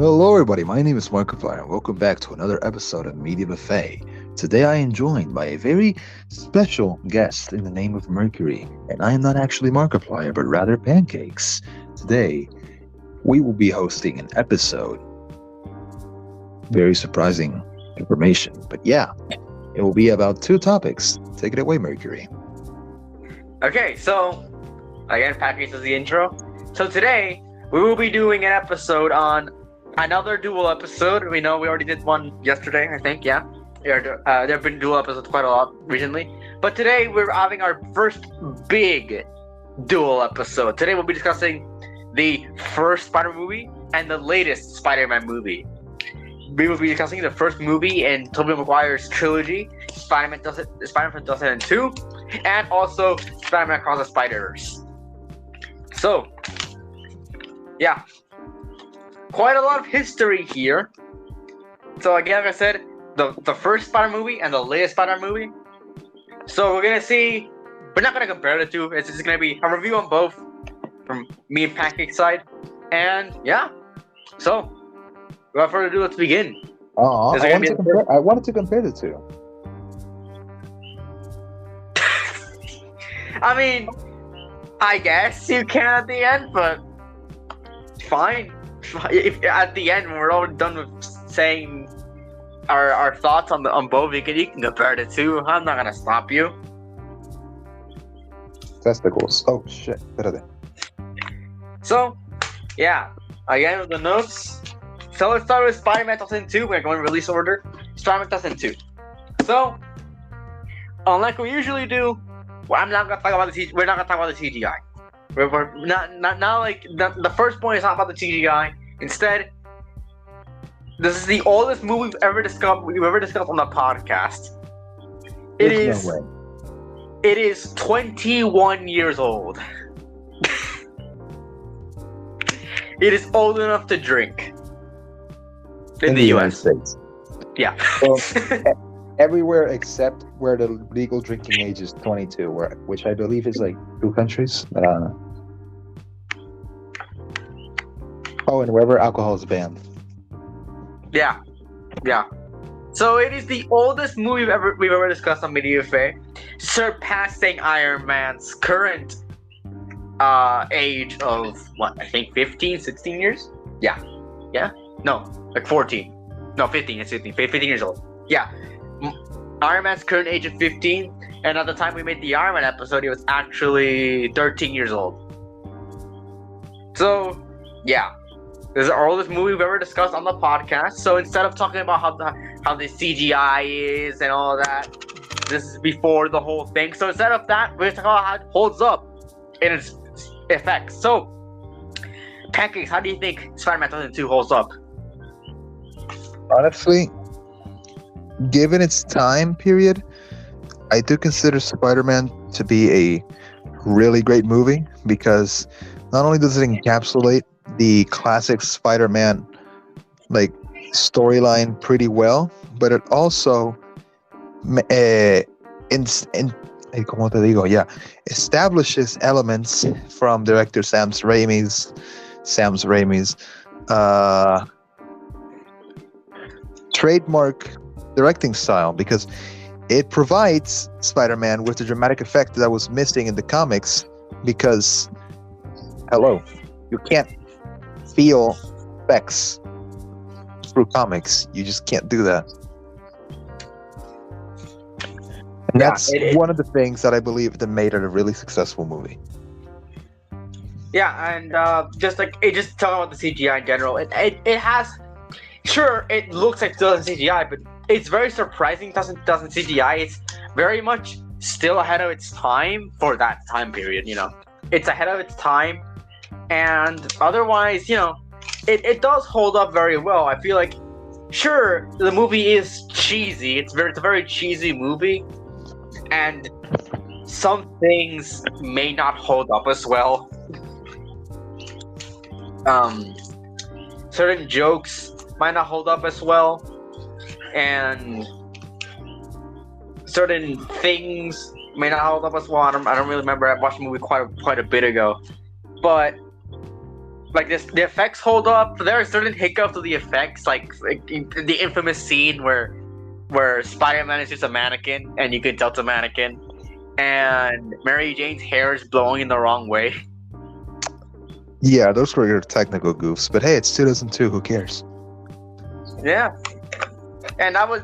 Hello, everybody. My name is Markiplier, and welcome back to another episode of Media Buffet. Today, I am joined by a very special guest in the name of Mercury, and I am not actually Markiplier, but rather Pancakes. Today, we will be hosting an episode. Very surprising information, but yeah, it will be about two topics. Take it away, Mercury. Okay, so again, Pancakes is the intro. So today we will be doing an episode on another dual episode. We know we already did one yesterday, I think. Yeah, there have been dual episodes quite a lot recently, but today we're having our first big dual episode. Today we'll be discussing the first Spider movie and the latest Spider-Man movie. We will be discussing the first movie in Tobey Maguire's trilogy, Spider-Man from 2002, and also Spider-Man Across the Spider-Verse. So, yeah, quite a lot of history here. So again, like I said, the first Spider movie and the latest Spider movie. So we're gonna see. We're not gonna compare the two. It's just gonna be a review on both from me and Pancake's side. And yeah, so without further ado, let's begin. I wanted to compare the two. I mean, I guess you can at the end, but fine. If at the end when we're all done with saying our thoughts on both, you can compare the two. I'm not gonna stop you. Testicles. Oh shit. Espérate. So, yeah. Again with the notes. So let's start with Spider-Man 2002. We're going release order. Spider-Man 2002. So, unlike we usually do, we're not gonna talk about the CGI. We're not like the first point is not about the CGI. Instead, this is the oldest movie we've ever discussed on the podcast. There's no way. It is 21 years old. It is old enough to drink in the United US. States. Yeah. Well, everywhere except where the legal drinking age is 22, which I believe is like 2 countries. Oh, and wherever alcohol is banned. Yeah. So it is the oldest movie we've ever discussed on Media Buffet, surpassing Iron Man's current age of what, I think 15, 16 years? Yeah. No, like 14. No, 15. It's 15. 15 years old. Yeah. Iron Man's current age of 15, and at the time we made the Iron Man episode, he was actually 13 years old. So, yeah. This is the oldest movie we've ever discussed on the podcast. So instead of talking about how the CGI is and all that, this is before the whole thing. So instead of that, we're talking about how it holds up in its effects. So, Pancakes, how do you think Spider-Man 2002 holds up? Honestly, given its time period, I do consider Spider-Man to be a really great movie because not only does it encapsulate the classic Spider-Man like storyline pretty well, but it also establishes elements from director Sam Raimi's trademark directing style, because it provides Spider-Man with the dramatic effect that was missing in the comics, because you can't feel effects through comics. You just can't do that. And that's one of the things that I believe that made it a really successful movie. Yeah, and just talking about the CGI in general, it has, sure, it looks like it doesn't CGI, but it's very surprising it doesn't CGI. It's very much still ahead of its time for that time period, It's ahead of its time, and otherwise, it does hold up very well. I feel like, sure, the movie is cheesy. It's a very cheesy movie, and some things may not hold up as well. Certain jokes might not hold up as well, and certain things may not hold up as well. I don't really remember. I watched the movie quite a bit ago, but like this, the effects hold up. There are certain hiccups of the effects, like the infamous scene where Spider-Man is just a mannequin, and you can tell it's a mannequin, and Mary Jane's hair is blowing in the wrong way. Yeah, those were your technical goofs, but hey, it's 2002. Who cares? Yeah, and that was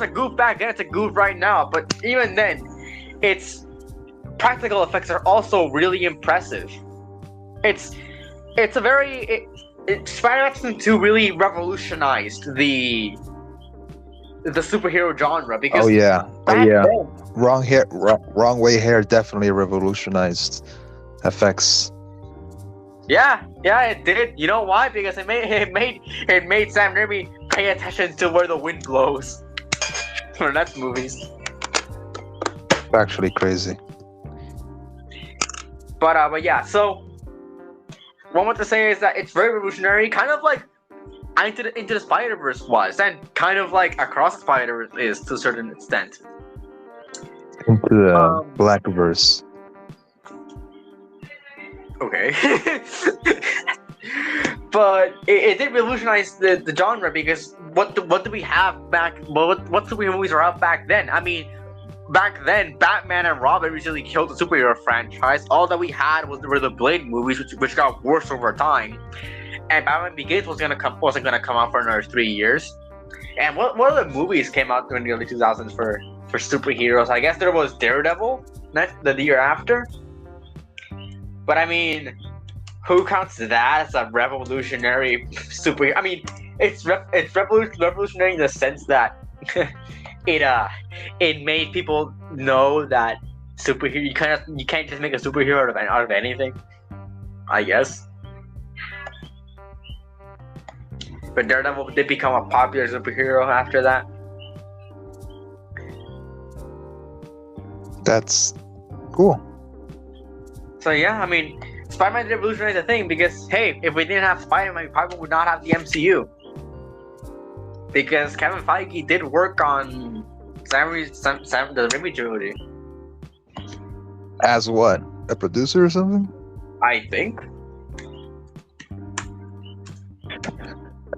a goof back then. It's a goof right now. But even then, its practical effects are also really impressive. It's a very Spider-Man 2 really revolutionized the superhero genre because Oh yeah, back then, wrong way hair definitely revolutionized effects. yeah, it did. You know why? Because it made Sam Raimi pay attention to where the wind blows for next movies. It's actually crazy. But yeah, so what I want to say is that it's very revolutionary, kind of like Into the Spider-Verse was, and kind of like Across the Spider-Verse is to a certain extent. Into the Blackverse. Okay. But it did revolutionize the genre because what do we have back? What superhero movies were out back then? I mean, back then, Batman and Robin recently killed the superhero franchise. All that we had were the Blade movies, which got worse over time. And Batman Begins wasn't gonna come out for another 3 years. And what other movies came out during the early 2000s for superheroes? I guess there was Daredevil the year after. But I mean, who counts that as a revolutionary superhero? I mean, it's revolutionary in the sense that it made people know that superhero you can't just make a superhero out of anything, I guess. But Daredevil did become a popular superhero after that. That's cool. So yeah, I mean, Spider-Man did revolutionize the thing because, hey, if we didn't have Spider-Man, we probably would not have the MCU. Because Kevin Feige did work on the Raimi trilogy. As what? A producer or something? I think.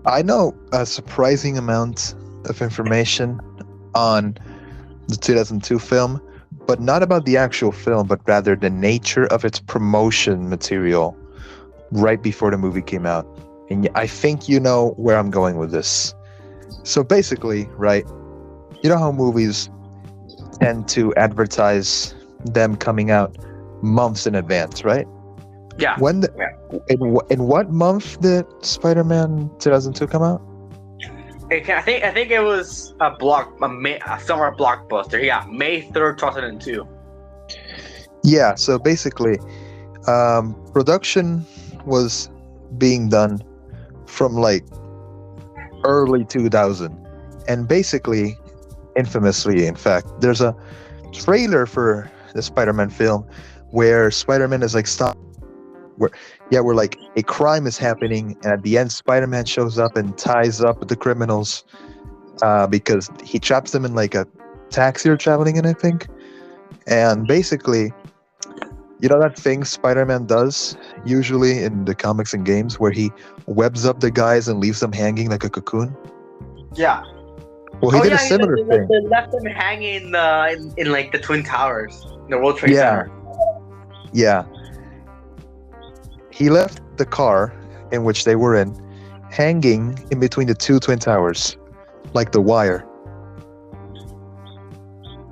I know a surprising amount of information on the 2002 film, but not about the actual film, but rather the nature of its promotion material right before the movie came out. And I think you know where I'm going with this. So basically, right, you know how movies tend to advertise them coming out months in advance, right? Yeah. In what month did Spider-Man 2002 come out? I think it was a summer blockbuster. Yeah, May 3rd, 2002. Yeah, so basically, production was being done from like early 2000, and basically, infamously, in fact, there's a trailer for the Spider-Man film where Spider-Man is like where like a crime is happening, and at the end Spider-Man shows up and ties up the criminals because he traps them in like a taxi they're traveling in, I think. And basically, you know that thing Spider-Man does usually in the comics and games where he webs up the guys and leaves them hanging like a cocoon? Yeah. Well, he did a similar thing. They left them hanging in like the Twin Towers, the World Trade Center. Yeah. He left the car in which they were in hanging in between the two Twin Towers, like the wire.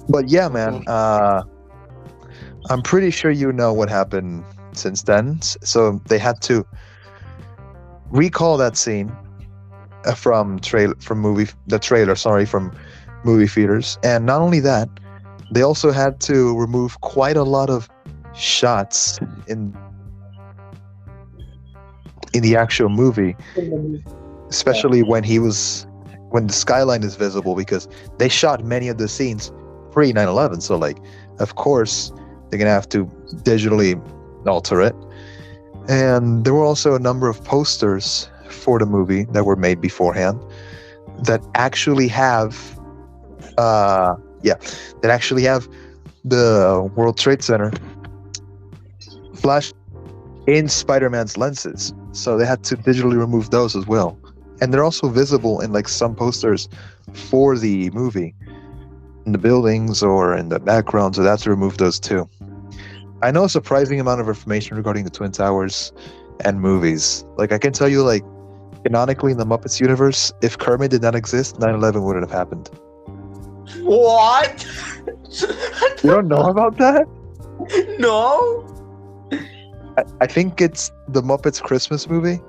But yeah, man, I'm pretty sure you know what happened since then. So they had to recall that scene from movie theaters, and not only that, they also had to remove quite a lot of shots in the actual movie, especially when the skyline is visible, because they shot many of the scenes pre 9/11. So like, of course, they're gonna have to digitally alter it. And there were also a number of posters for the movie that were made beforehand that actually have the World Trade Center flash in Spider-Man's lenses. So they had to digitally remove those as well. And they're also visible in like some posters for the movie in the buildings or in the background, so they had to remove those too. I know a surprising amount of information regarding the Twin Towers and movies. Like I can tell you, like canonically in the Muppets universe, if Kermit did not exist, 9/11 wouldn't have happened. What? You don't know about that? No. I think it's the Muppets Christmas movie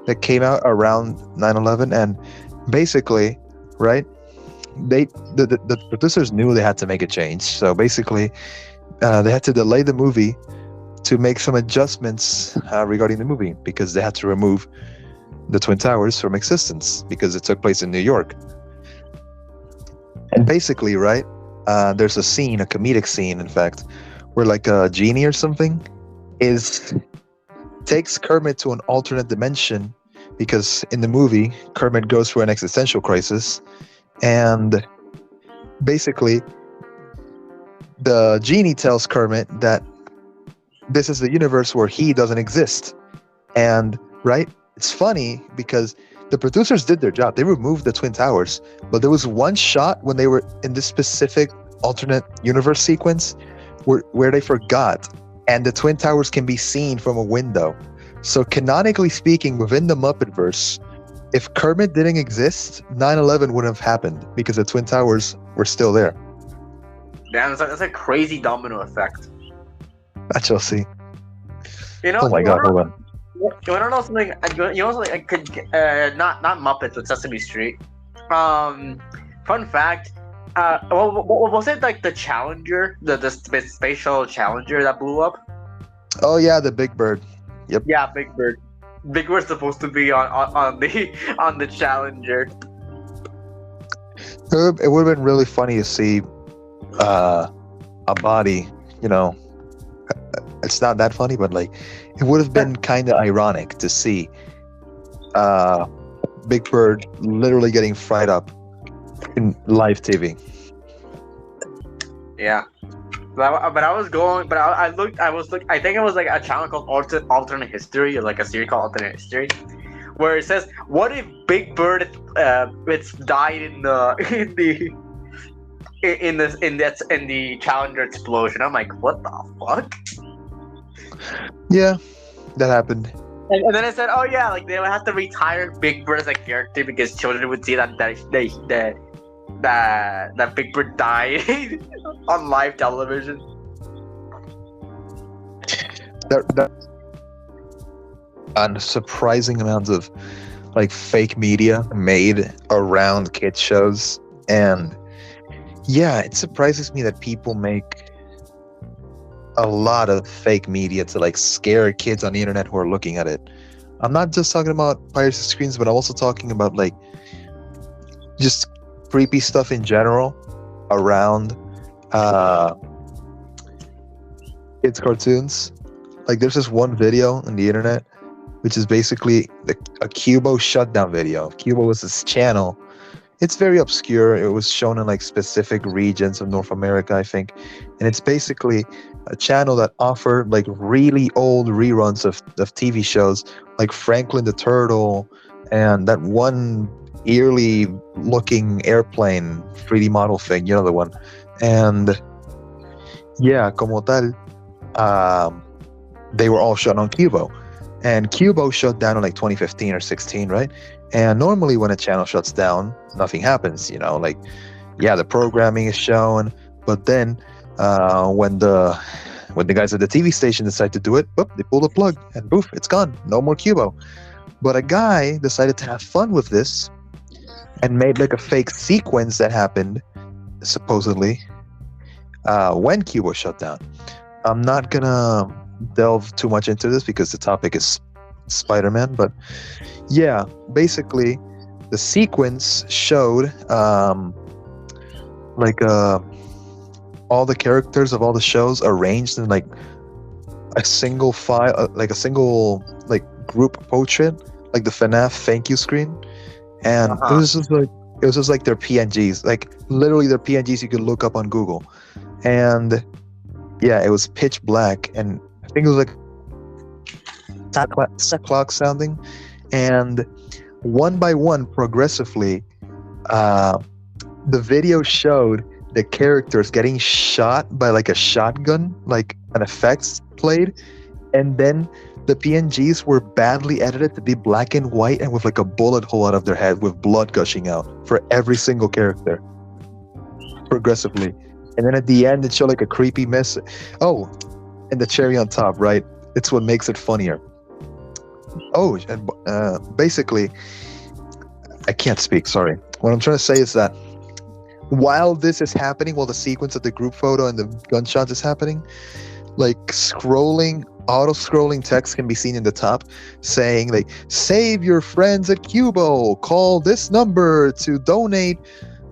that came out around 9/11, and basically, right? The producers knew they had to make a change, so basically, they had to delay the movie to make some adjustments regarding the movie because they had to remove the Twin Towers from existence because it took place in New York. And basically, right, there's a scene, a comedic scene, in fact, where like a genie or something takes Kermit to an alternate dimension because in the movie, Kermit goes through an existential crisis, and basically, the genie tells Kermit that this is the universe where he doesn't exist. And, right, it's funny because the producers did their job. They removed the Twin Towers, but there was one shot when they were in this specific alternate universe sequence where they forgot, and the Twin Towers can be seen from a window. So canonically speaking, within the Muppetverse, if Kermit didn't exist, 9/11 wouldn't have happened because the Twin Towers were still there. Damn, that's a crazy domino effect. Chelsea. You know, Oh my God, hold on. You want to know something? You know something? I could not Muppets, but Sesame Street. Fun fact. Was it like the Challenger, the spatial Challenger that blew up? Oh yeah, the Big Bird. Yep. Yeah, Big Bird. Big Bird's supposed to be on the Challenger. It would have been really funny to see a body. You know, it's not that funny, but like it would have been kind of ironic to see Big Bird literally getting fried up in live TV. Yeah. But I was going, but I think it was like a channel called Alternate History, or like a series called Alternate History, where it says, "What if Big Bird it's died in the Challenger explosion?" I'm like, what the fuck? Yeah, that happened. And then I said, "Oh yeah, like they would have to retire Big Bird as a character because children would see that Big Bird died on live television." That and surprising amounts of like fake media made around kids shows, and yeah, it surprises me that people make a lot of fake media to like scare kids on the internet who are looking at it. I'm not just talking about piracy screens, but I'm also talking about like just creepy stuff in general around kids cartoons. Like there's this one video on the internet which is basically a Cubo shutdown video. Cubo was this channel. It's very obscure. It was shown in like specific regions of North America, I think, and it's basically a channel that offered like really old reruns of TV shows like Franklin the Turtle and that one eerily looking airplane 3D model thing, you know, the one. And yeah, como tal, they were all shot on Cubo, and Cubo shut down in like 2015 or 16, right? And normally when a channel shuts down, nothing happens, you know, like yeah, the programming is shown, but then when the guys at the TV station decide to do it, boop, they pull the plug and poof, it's gone, no more Cubo. But a guy decided to have fun with this and made like a fake sequence that happened supposedly when Cubo shut down. I'm not gonna delve too much into this because the topic is Spider-Man, but yeah, basically the sequence showed like all the characters of all the shows arranged in like a single file, like a single like group portrait, like the FNAF thank you screen. And it was just like their PNGs, like literally their PNGs you could look up on Google. And yeah, it was pitch black, and I think it was like clock sounding, and one by one, progressively, the video showed the characters getting shot by like a shotgun, like an effects played, and then the PNGs were badly edited to be black and white and with like a bullet hole out of their head with blood gushing out for every single character, progressively. And then at the end, it showed like a creepy mess. Oh, and the cherry on top, right? It's what makes it funnier. Oh, and basically, I can't speak, sorry. What I'm trying to say is that while this is happening, while the sequence of the group photo and the gunshots is happening, like auto-scrolling text can be seen in the top saying like, save your friends at Cubo, call this number to donate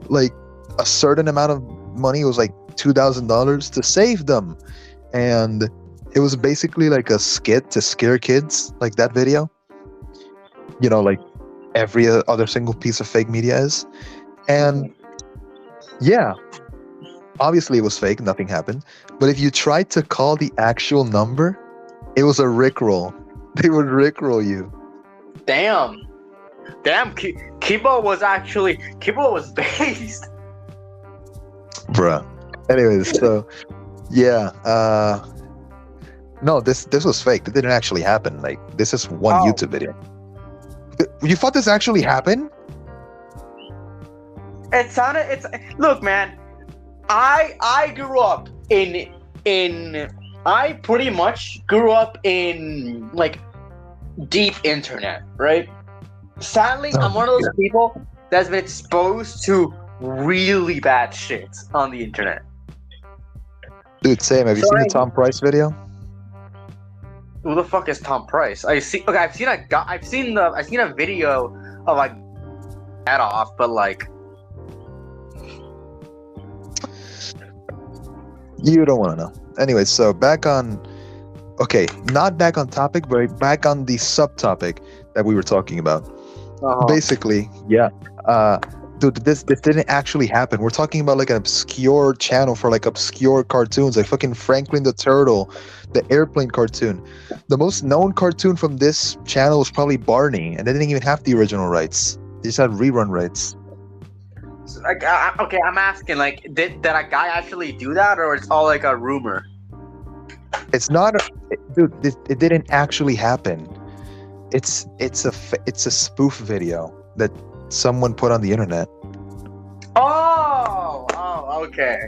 like a certain amount of money. It was like $2,000 to save them. And it was basically like a skit to scare kids, like that video. You know, like every other single piece of fake media is. And yeah, obviously it was fake, nothing happened. But if you tried to call the actual number, it was a rickroll. They would rickroll you. Damn, Kibo was based. Bruh. Anyways, so yeah, no, this was fake. It didn't actually happen. Like, this is one YouTube video. You thought this actually happened? Look, man, I grew up I pretty much grew up in like deep internet, right? Sadly, I'm one of those people that's been exposed to really bad shit on the internet. Dude, same. Have you seen the Tom Price video? Who the fuck is Tom Price? I've seen a video of like head off, but like you don't want to know. Anyway, so not back on topic, but back on the subtopic that we were talking about. Basically, yeah. Dude, this didn't actually happen. We're talking about like an obscure channel for like obscure cartoons, like fucking Franklin the Turtle, the airplane cartoon. The most known cartoon from this channel was probably Barney, and they didn't even have the original rights. They just had rerun rights. So, like, okay, I'm asking, like, did a guy actually do that, or it's all like a rumor? It's not, dude. It didn't actually happen. It's a spoof video that someone put on the internet. Oh, okay.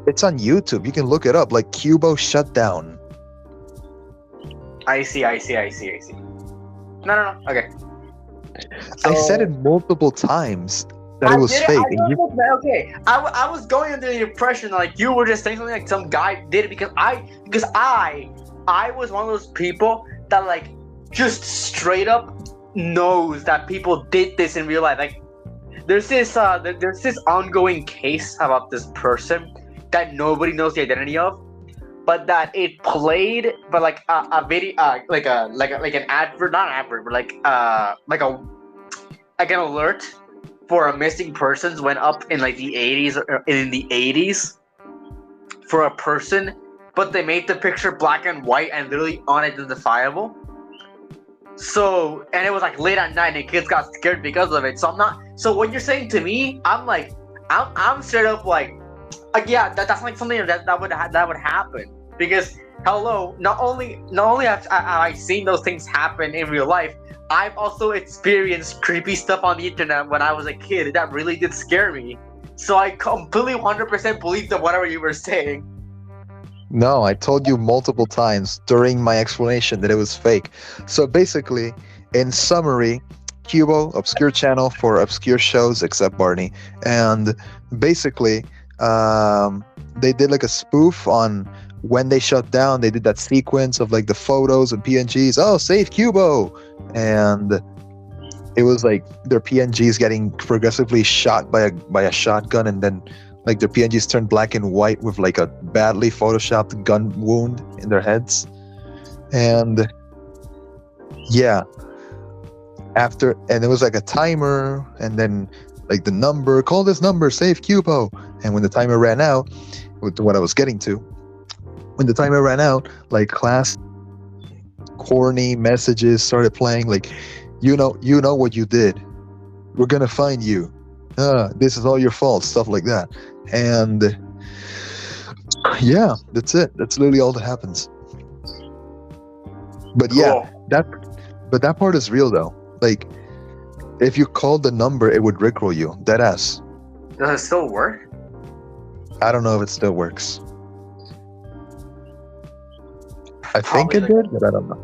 It's on YouTube. You can look it up. Like Cubo shut down. I see. No. Okay. So, I said it multiple times that it was fake. I was going under the impression that, like, you were just saying something like some guy did it because I was one of those people that like just straight up knows that people did this in real life. Like, there's this ongoing case about this person that nobody knows the identity of, but that it played, but like a video, like an advert, not an advert, but like an alert for a missing persons went up in like the 80s or in the 80s for a person, but they made the picture black and white and literally unidentifiable. So, and it was like late at night and kids got scared because of it. So what you're saying to me, I'm like, I'm straight up like yeah, that's like something that would happen, because hello, not only have I seen those things happen in real life, I've also experienced creepy stuff on the internet when I was a kid that really did scare me. So I completely 100% believed that whatever you were saying. No, I told you multiple times during my explanation that it was fake. So basically, in summary, Cubo, obscure channel for obscure shows except Barney, and basically they did like a spoof on when they shut down. They did that sequence of like the photos and PNGs. Oh, save Cubo! And it was like their PNGs getting progressively shot by a shotgun, and then like their PNGs turned black and white with like a badly photoshopped gun wound in their heads. And yeah, and it was like a timer, and then like the number, call this number, save Cubo. And when the timer ran out, with what I was getting to, when the timer ran out, like class corny messages started playing, like, you know what you did. We're gonna find you. This is all your fault, stuff like that. And yeah, that's it. That's literally all that happens. But yeah, Cool. that part is real though. Like, if you called the number, it would rickroll you. Dead ass. Does it still work? I don't know if it still works. I think Probably it did, but I don't know.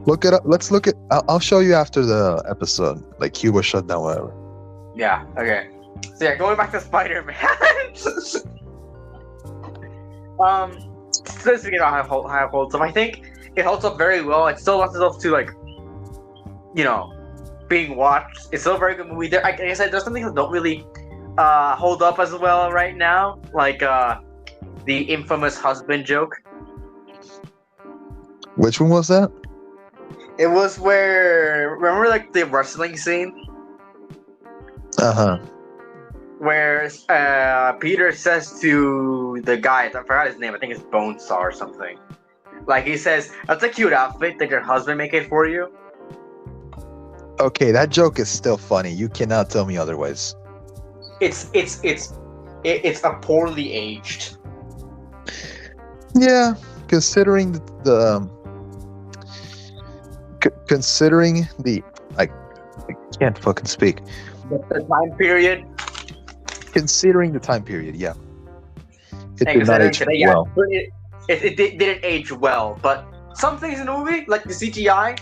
Look it up. Let's look at. I'll show you after the episode, like Cuba shut down, whatever. Yeah. Okay. So yeah, going back to Spider-Man. Let's figure out how it holds up. I think it holds up very well. It still lends itself to, like, being watched. It's still a very good movie. There, like I said, there's some things that don't really hold up as well right now, like the infamous husband joke. Which one was that? It was remember, like, the wrestling scene Uh-huh. where Peter says to the guy, I forgot his name, I think it's Bonesaw or something. Like, he says, "That's a cute outfit. Did your husband make it for you?" Okay, that joke is still funny. You cannot tell me otherwise. It's a poorly aged. Yeah, considering considering the I can't fucking speak. The time period. Considering the time period, yeah, it And did not considering age today, well. it didn't age well. But some things in the movie, like the CGI,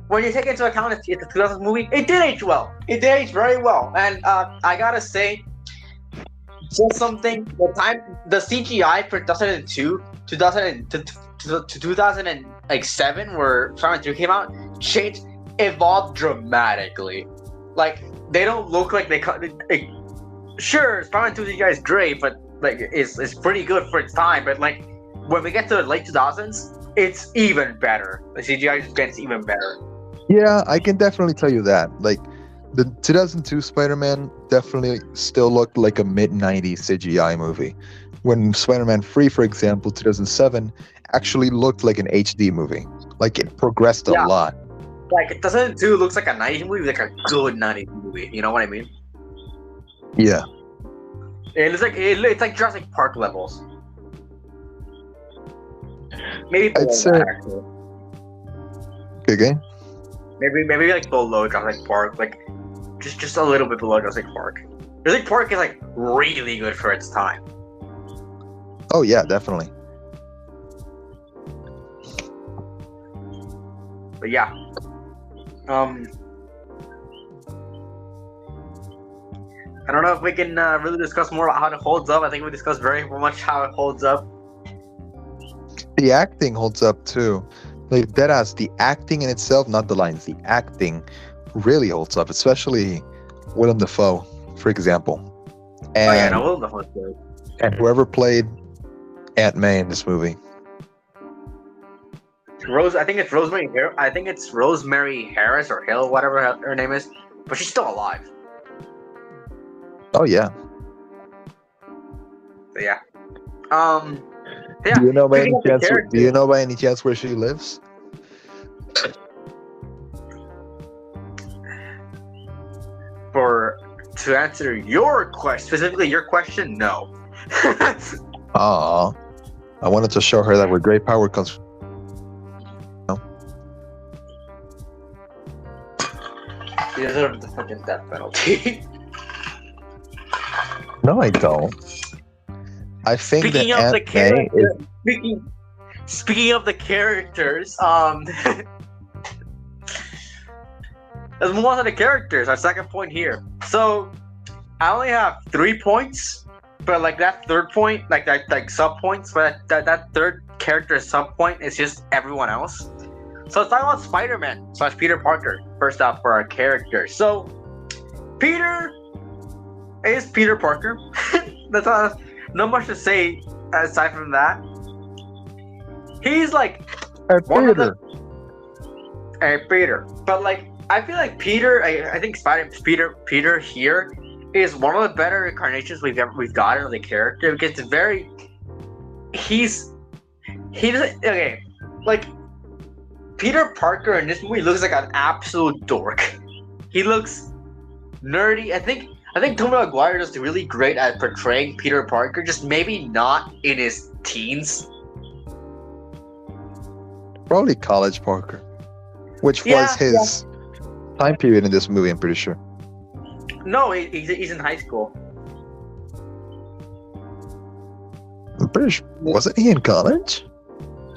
when you take into account it's a 2000 movie, it did age well. It did age very well. And I gotta say, just something, the CGI for 2002, 2000 to 2007, where Spider-Man 3 came out, evolved dramatically. Like, they don't look like sure, Spider-Man 2 CGI is great, but like it's pretty good for its time. But like, when we get to the late 2000s, it's even better. The CGI just gets even better. Yeah, I can definitely tell you that. Like, the 2002 Spider-Man definitely still looked like a mid-90s CGI movie. When Spider-Man 3, for example, 2007, actually looked like an HD movie. Like, it progressed a lot. Like, 2002 looks like a 90s movie, like a good 90s movie. You know what I mean? Yeah. It's like Jurassic Park levels. Maybe I'd say. actually. Okay. Maybe like below Jurassic Park, like just a little bit below Jurassic Park. Jurassic Park is like really good for its time. Oh yeah, definitely. But yeah, I don't know if we can really discuss more about how it holds up. I think we discussed very much how it holds up. The acting holds up too. Like, deadass, the acting in itself, not the lines, the acting really holds up, especially Willem Dafoe, for example. And, Willem Dafoe's good. and whoever played Aunt May in this movie. I think it's Rosemary. I think it's Rosemary Harris or Hill, whatever her name is, but she's still alive. Oh yeah. So yeah. Yeah. Do you know by any Speaking of the chance? Do character- you know by any chance where she lives? To answer your question, specifically your question, no. Aw, I wanted to show her that with great power comes. She deserves the fucking death penalty. No, I don't. I think Speaking that of the Aunt May is. characters, speaking of the characters, let's move on to the characters. Our second point here. So, I only have 3 points, but like that third point, like that, like sub points, but that third character sub point is just everyone else. So let's talk about Spider-Man / Peter Parker first off for our characters. So, Peter is Peter Parker. That's all. Not much to say aside from that. He's like one of the Peter, but like I feel like Peter. I think Peter here is one of the better incarnations we've gotten of the character because it's very. He doesn't okay, like Peter Parker in this movie looks like an absolute dork. He looks nerdy. I think Tobey Maguire is really great at portraying Peter Parker, just maybe not in his teens. Probably college Parker, which Yeah, was his time period in this movie, I'm pretty sure. No, he's in high school. I'm pretty sure. Wasn't he in college?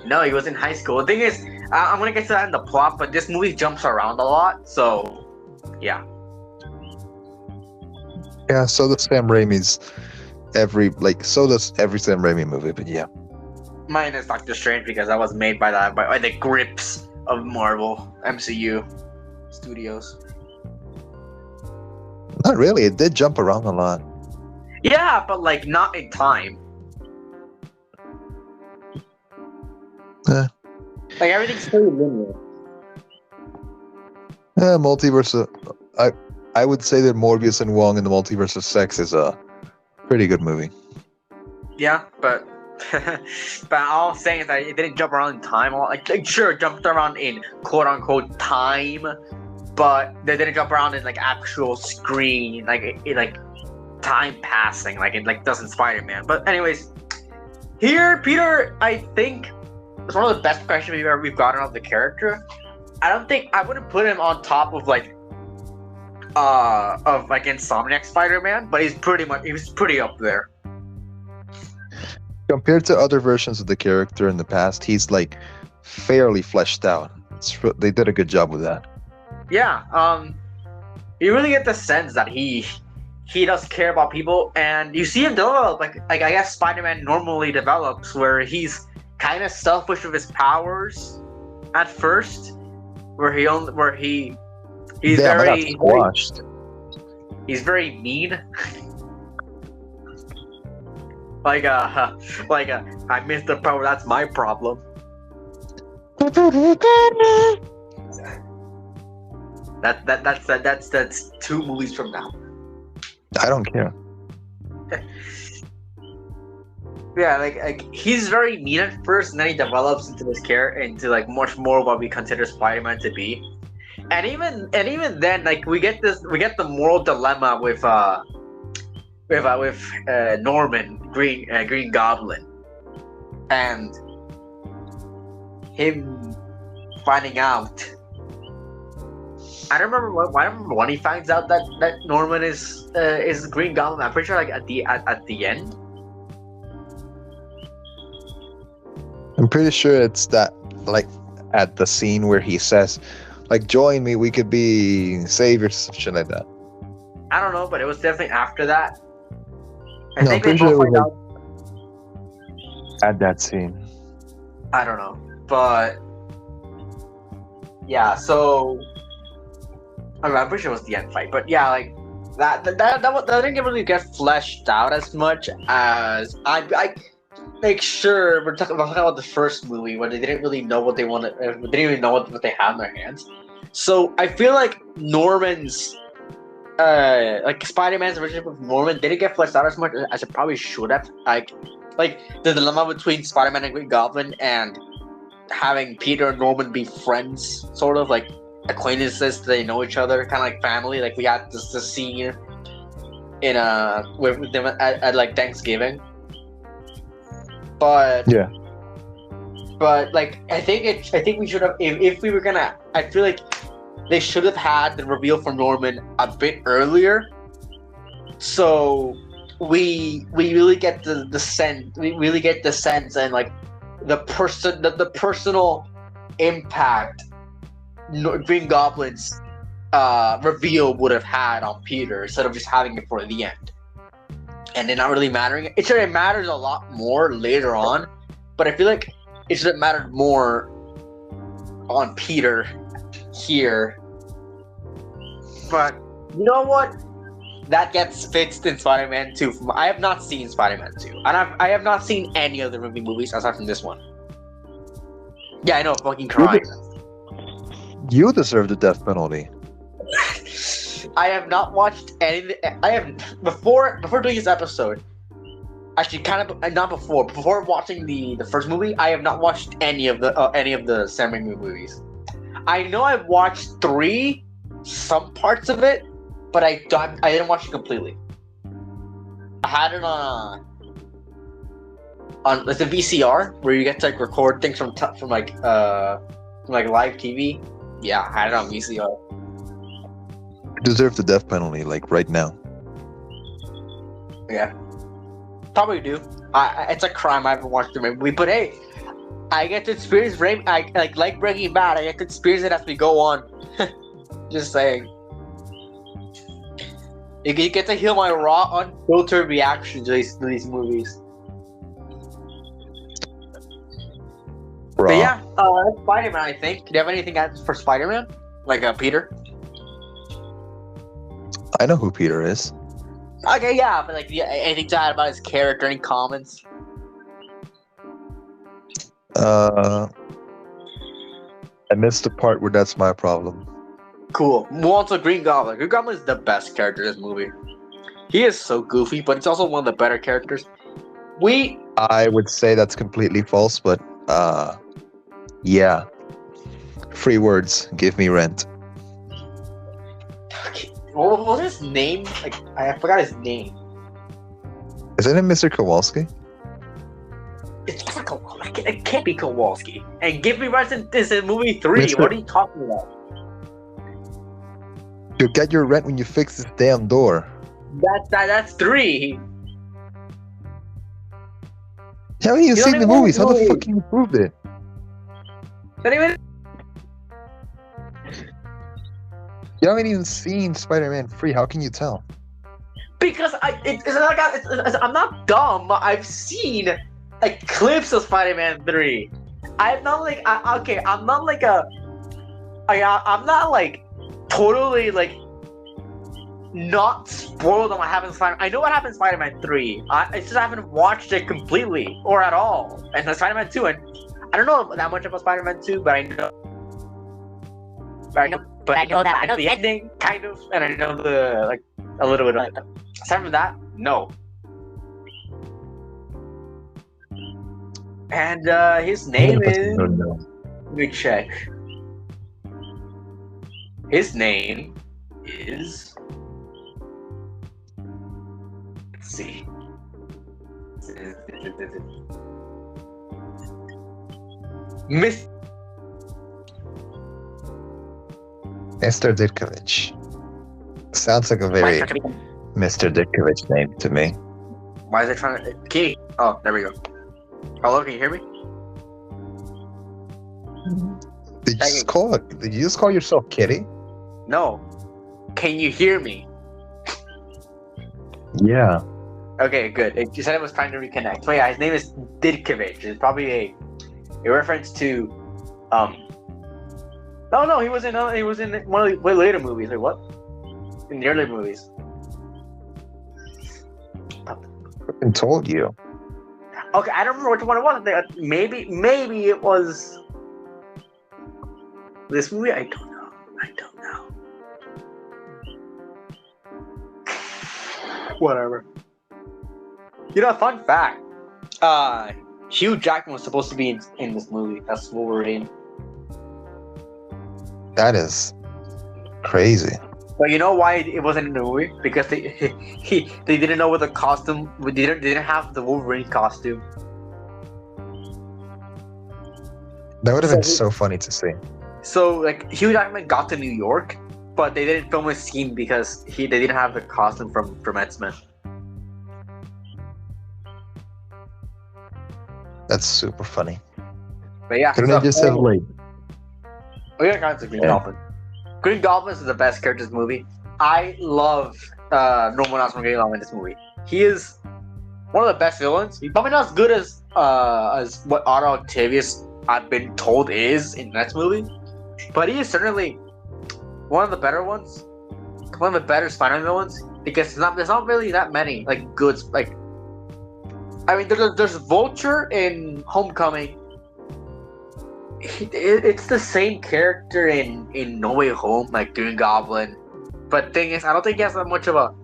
No, he was in high school. The thing is, I'm gonna get to that in the plot, but this movie jumps around a lot, so yeah. Yeah, so does Sam Raimi's so does every Sam Raimi movie, but yeah. Mine is Doctor Strange because that was made by the grips of Marvel MCU Studios. Not really, it did jump around a lot. Yeah, but like not in time. Eh. Like everything's pretty linear. Multiverse. I would say that Morbius and Wong in the Multiverse of Sex is a pretty good movie. Yeah, but all I'm saying is that it didn't jump around in time. Like sure, it jumped around in quote unquote time, but they didn't jump around in like actual screen, like like time passing, like it like does in Spider-Man. But anyways, here Peter, I think it's one of the best questions we've gotten of the character. I wouldn't put him on top of Insomniac Spider-Man, but he was pretty up there. Compared to other versions of the character in the past, he's like fairly fleshed out. They did a good job with that. Yeah, you really get the sense that he does care about people, and you see him develop like I guess Spider-Man normally develops, where he's kind of selfish with his powers at first, he's very mean. I missed the power. That's my problem. That's 2 movies from now. I don't care. Yeah, like he's very mean at first, and then he develops into this character, into like much more what we consider Spider-Man to be. And even then, like we get the moral dilemma with Norman Green Goblin, and him finding out. I don't remember when he finds out that Norman is Green Goblin. I'm pretty sure like at the end. I'm pretty sure it's that like at the scene where he says, like, join me, we could be saviors, some shit like that. I don't know, but it was definitely after that. I'm pretty sure it was at that scene. I don't know, but yeah. So I'm pretty sure it was the end fight, but yeah, like that didn't really get fleshed out as much as I like. Sure, we're talking about the first movie where they didn't really know what they wanted. They didn't even know what they had in their hands. So I feel like Norman's, like Spider-Man's relationship with Norman didn't get fleshed out as much as it probably should have. Like the dilemma between Spider-Man and Green Goblin, and having Peter and Norman be friends, sort of like acquaintances. They know each other, kind of like family. Like we had this scene in with them at like Thanksgiving. But yeah, like I think we should have, if we were gonna, I feel like they should have had the reveal for Norman a bit earlier, so we really get the sense, and like the personal impact Green Goblin's reveal would have had on Peter, instead of just having it for the end. And it not really mattering. It should have mattered a lot more later on, but I feel like it should have mattered more on Peter here. But you know what? That gets fixed in Spider-Man 2. I have not seen Spider-Man 2, and I have not seen any of the movies aside from this one. Yeah, I know, fucking crying. You deserve the death penalty. I have not watched anything. I have before doing this episode. Actually, kind of not before. Before watching the first movie, I have not watched any of the Sam Raimi movies. I know I've watched 3, some parts of it, but I didn't watch it completely. I had it on it's a VCR where you get to like record things from like live TV. Yeah, I had it on VCR. You deserve the death penalty, like right now. Yeah, probably do. It's a crime I haven't watched the movie, but hey, I get to experience like Breaking Bad. I get to experience it as we go on. Just saying. You get to hear my raw, unfiltered reaction to these movies. Raw. But yeah, Spider-Man, I think. Do you have anything else for Spider-Man? Like Peter? I know who Peter is. Okay, yeah, but like, anything to add about his character? Any comments? I missed the part where that's my problem. Cool. Also, Green Goblin. Green Goblin is the best character in this movie. He is so goofy, but it's also one of the better characters. I would say that's completely false, but yeah. Free words. Give me rent. What was his name? Like, I forgot his name. Isn't it Mr. Kowalski? It's not Kowalski. It can't be Kowalski. And Give Me Rent is in movie 3. Mr. What are you talking about? You'll get your rent when you fix this damn door. That's 3. You haven't even You seen don't the even movies. How know the it. fuck can you prove it? You haven't even seen Spider-Man 3. How can you tell? Because I'm not dumb. I've seen like clips of Spider-Man 3. I'm not like I'm not like I'm not like totally like not spoiled on what happens in Spider-Man. I know what happens in Spider-Man 3. It's just I haven't watched it completely or at all. And the Spider-Man 2, and I don't know that much about Spider-Man 2, but I know the ending, kind of, and I know the like a little bit of it. Aside from that, no. And his name is. Let me check. His name is. Let's see. Mr. Ditkovich. Sounds like a very Mr. Ditkovich name to me. Why is it trying to? Kitty. Oh, there we go. Hello, can you hear me? Did you just call yourself Kitty? No. Can you hear me? Yeah. Okay, good. You said it was trying to reconnect. So yeah, his name is Ditkovich. It's probably a reference to No, he was in one of the way later movies. Like what? In the early movies. I told you. Okay, I don't remember which one it was. Maybe it was this movie. I don't know. Whatever. You know, fun fact. Hugh Jackman was supposed to be in this movie as Wolverine. That is crazy. But you know why it wasn't in the movie? Because they didn't know what the costume. They didn't have the Wolverine costume. That would have been so funny to see. So like Hugh Jackman got to New York, but they didn't film a scene because they didn't have the costume from X-Men. That's super funny. But yeah, couldn't they just have like? Oh yeah, guys, Green Goblin. Green Goblin is the best character in this movie. I love Norman Osborn Green Goblin in this movie. He is one of the best villains. He's probably not as good as what Otto Octavius I've been told is in the next movie, but he is certainly one of the better ones. One of the better Spider-Man villains because there's not really that many like goods. Like, I mean, there's Vulture in Homecoming. It's the same character in No Way Home, like Green Goblin. But thing is, I don't think he has that much of a.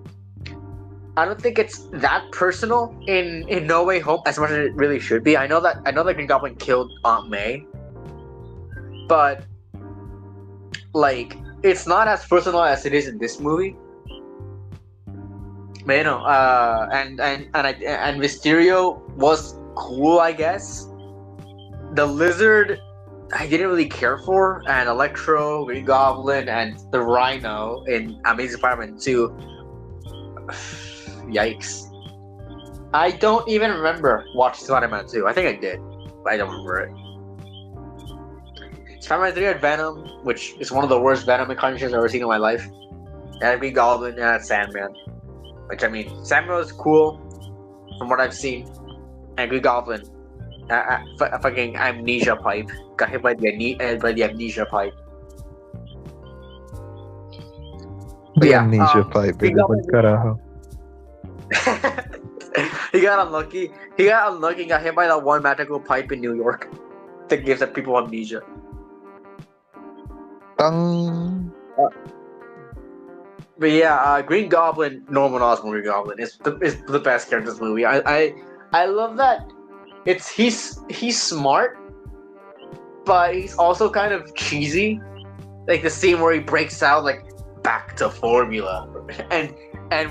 I don't think it's that personal in No Way Home as much as it really should be. I know that Green Goblin killed Aunt May, but like it's not as personal as it is in this movie. But and Mysterio was cool, I guess. The Lizard, I didn't really care for, and Electro, Green Goblin, and the Rhino in Amazing Spider-Man 2. Yikes! I don't even remember watching Spider-Man 2. I think I did, but I don't remember it. Spider-Man 3 had Venom, which is one of the worst Venom incarnations I've ever seen in my life. And Green Goblin and Sandman. Which, I mean, Sandman was cool, from what I've seen. And Green Goblin, fucking amnesia pipe. Got hit by the amnesia pipe. But The yeah, amnesia pipe, Green baby. Goblin- Carajo. He got unlucky. He got hit by that one magical pipe in New York that gives people amnesia. Tang. But yeah, Green Goblin, Norman Osborn Green Goblin is the best character in this movie. I love that. He's smart, but he's also kind of cheesy. Like the scene where he breaks out like back to formula, and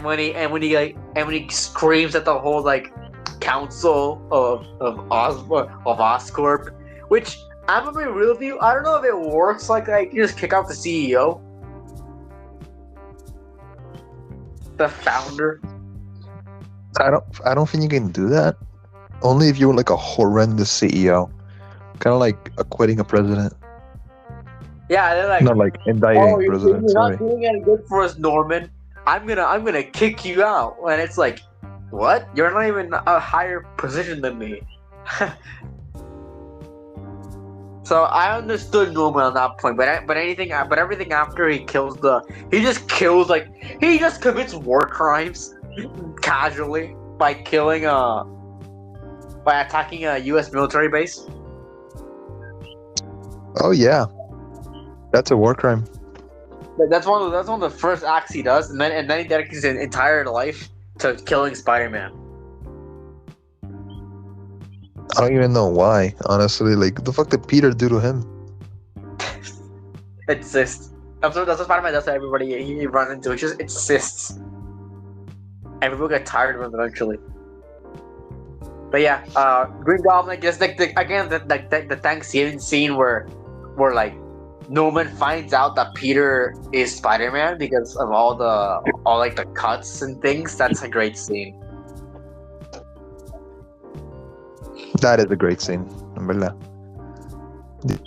when he screams at the whole like council of Oscorp, which I'm gonna be real with you. I don't know if it works like you just kick out the CEO. The founder. I don't think you can do that. Only if you're like a horrendous CEO, kind of like acquitting a president. Yeah, they're like, Not like indicting oh, president. you're Sorry. not doing any good for us, Norman. I'm gonna kick you out. And it's like, what? You're not even a higher position than me. So I understood Norman on that point, but everything after he just commits war crimes casually by attacking a U.S. military base. Oh yeah, that's a war crime. That's one of the first acts he does, and then he dedicates his entire life to killing Spider-Man. I don't even know why. Honestly, like the fuck did Peter do to him? It's cysts. That's what Spider-Man does to everybody he runs into. It's cysts. And people get tired of him eventually. But yeah, Green Goblin, just like the Thanksgiving scene where like Norman finds out that Peter is Spider-Man because of all the cuts and things. That's a great scene. That is a great scene. En verdad.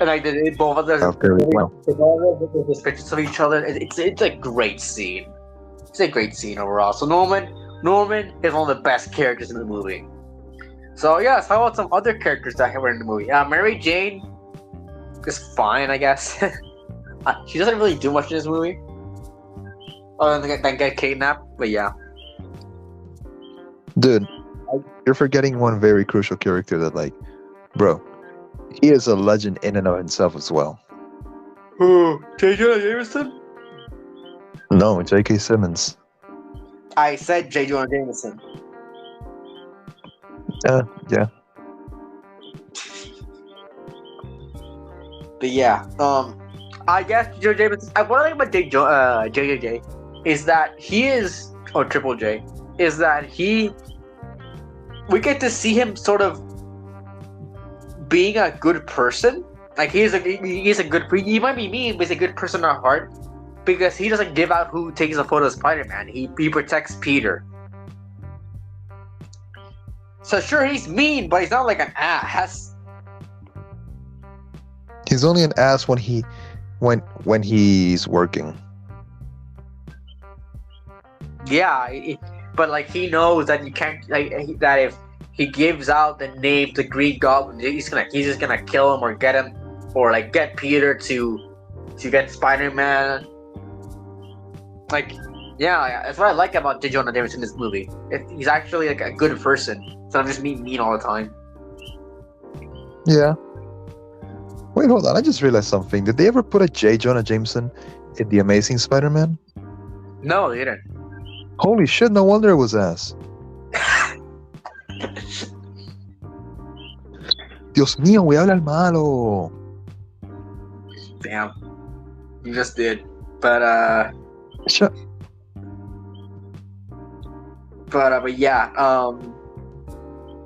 And like they both of them, Very well. there's pictures of each other. It's a great scene. It's a great scene overall. So Norman is one of the best characters in the movie. So yes, how about some other characters that were in the movie? Mary Jane is fine, I guess. She doesn't really do much in this movie, other than get kidnapped. But yeah, Dude, you're forgetting one very crucial character that, like, bro, he is a legend in and of himself as well. who? J. Jonah Jameson? No, J.K. Simmons. I said J. Jonah Jameson. Yeah. But yeah, I guess J. Jameson. What I like about JJJ is that he is, or Triple J, is that we get to see him sort of being a good person. Like he's a good. He might be mean, but he's a good person at heart because he doesn't give out who takes a photo of Spider-Man. He protects Peter. So sure, he's mean, but he's not like an ass. He's only an ass when he's working. Yeah, but like he knows that you can't that if he gives out the name to Green Goblin, he's just gonna kill him or get him or like get Peter to get Spider-Man. Like, yeah, that's what I like about J. Jonah Jameson in this movie. He's actually like a good person. It's not just mean all the time. Yeah. Wait, hold on. I just realized something. Did they ever put a J. Jonah Jameson in The Amazing Spider-Man? No, they didn't. Holy shit, no wonder it was ass. Dios mío, voy a hablar malo. Damn. You just did. But Sure. but yeah.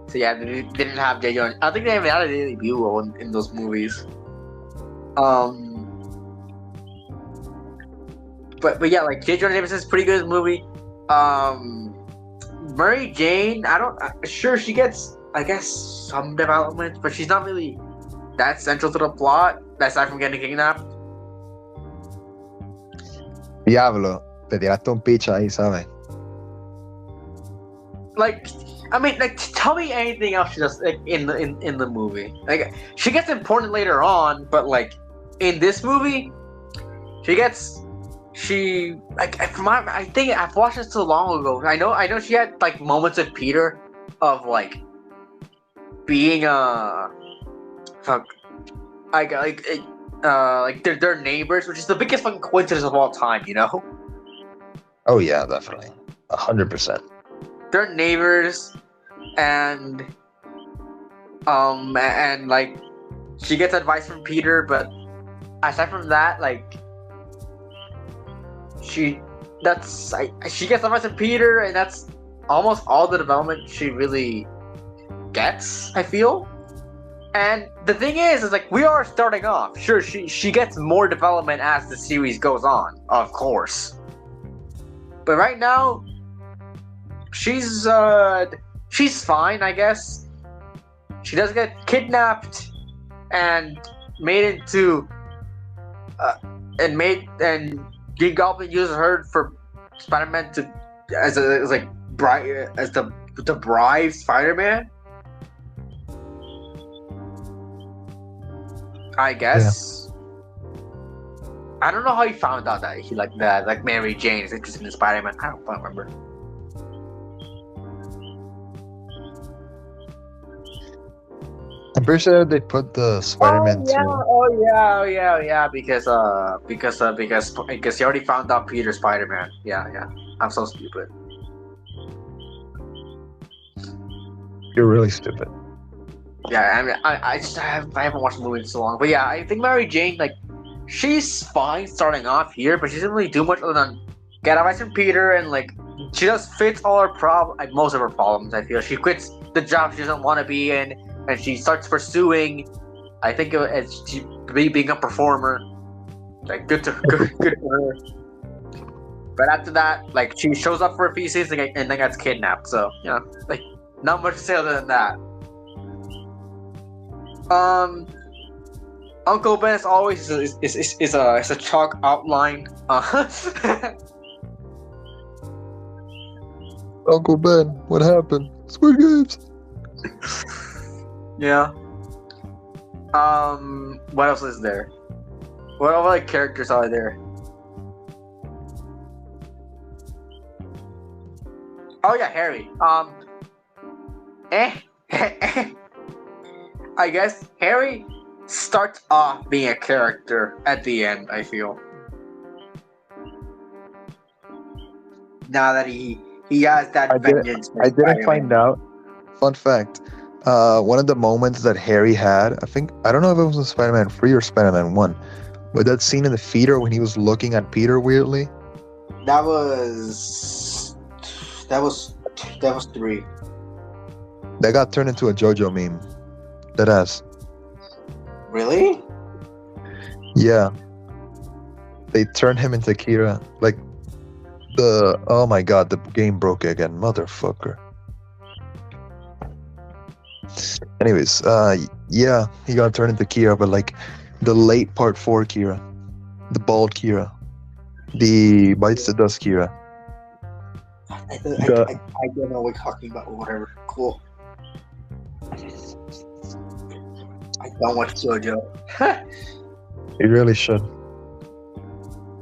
So yeah, they didn't have J. Jonah. I think they haven't had a debut role in those movies. But yeah, like J. Jonah Jameson's pretty good in the movie. Mary Jane, sure she gets, I guess, some development, but she's not really that central to the plot, aside from getting kidnapped. Diablo, te tiraste un pitch ahí, ¿sabes? Like, I mean, like, tell me anything else she does like, in the movie. Like, she gets important later on, but like in this movie, I think I've watched this so long ago. I know she had like moments with Peter, of like being like they're neighbors, which is the biggest fucking coincidence of all time, you know? Oh yeah, definitely, 100%. They're neighbors, and like she gets advice from Peter, but aside from that, like she gets advice from Peter, and that's almost all the development she really gets, I feel. And the thing is like we are starting off. Sure, she gets more development as the series goes on, of course. But right now, she's fine, I guess. She does get kidnapped and made into and Green Goblin uses her for Spider-Man to as the bride Spider-Man, I guess. Yeah. I don't know how he found out that he like Mary Jane is interested in Spider-Man. I don't remember. I'm pretty sure they put the Spider-Man because he already found out Peter Spider-Man. Yeah. I'm so stupid. You're really stupid. Yeah, I mean, I haven't watched the movie in so long, but yeah, I think Mary Jane, like, she's fine starting off here, but she doesn't really do much other than get advice from Peter, and like she just fits all her most of her problems. I feel she quits the job she doesn't want to be in, and she starts pursuing, I think, as being a performer. Like, good for her. But after that, like, she shows up for a few scenes and then gets kidnapped. So, you know, like, not much to say other than that. Uncle Ben, as always, is a chalk outline. Uncle Ben, what happened? Squid Games. Yeah. What else is there? What other characters are there? Oh yeah, Harry. I guess Harry starts off being a character at the end, I feel. Now that he has that vengeance. I didn't find out. Fun fact. One of the moments that Harry had, I don't know if it was in Spider-Man 3 or Spider-Man 1, but that scene in the theater when he was looking at Peter weirdly. That was 3. That got turned into a JoJo meme. That ass. Really? Yeah. They turned him into Kira. Like, oh my god, the game broke again. Motherfucker. Anyways, yeah, he got turned into Kira, but like, the late part 4 Kira. The bald Kira. The bites the dust Kira. I don't know what you're talking about, or whatever. Cool. I don't watch JoJo. You really should.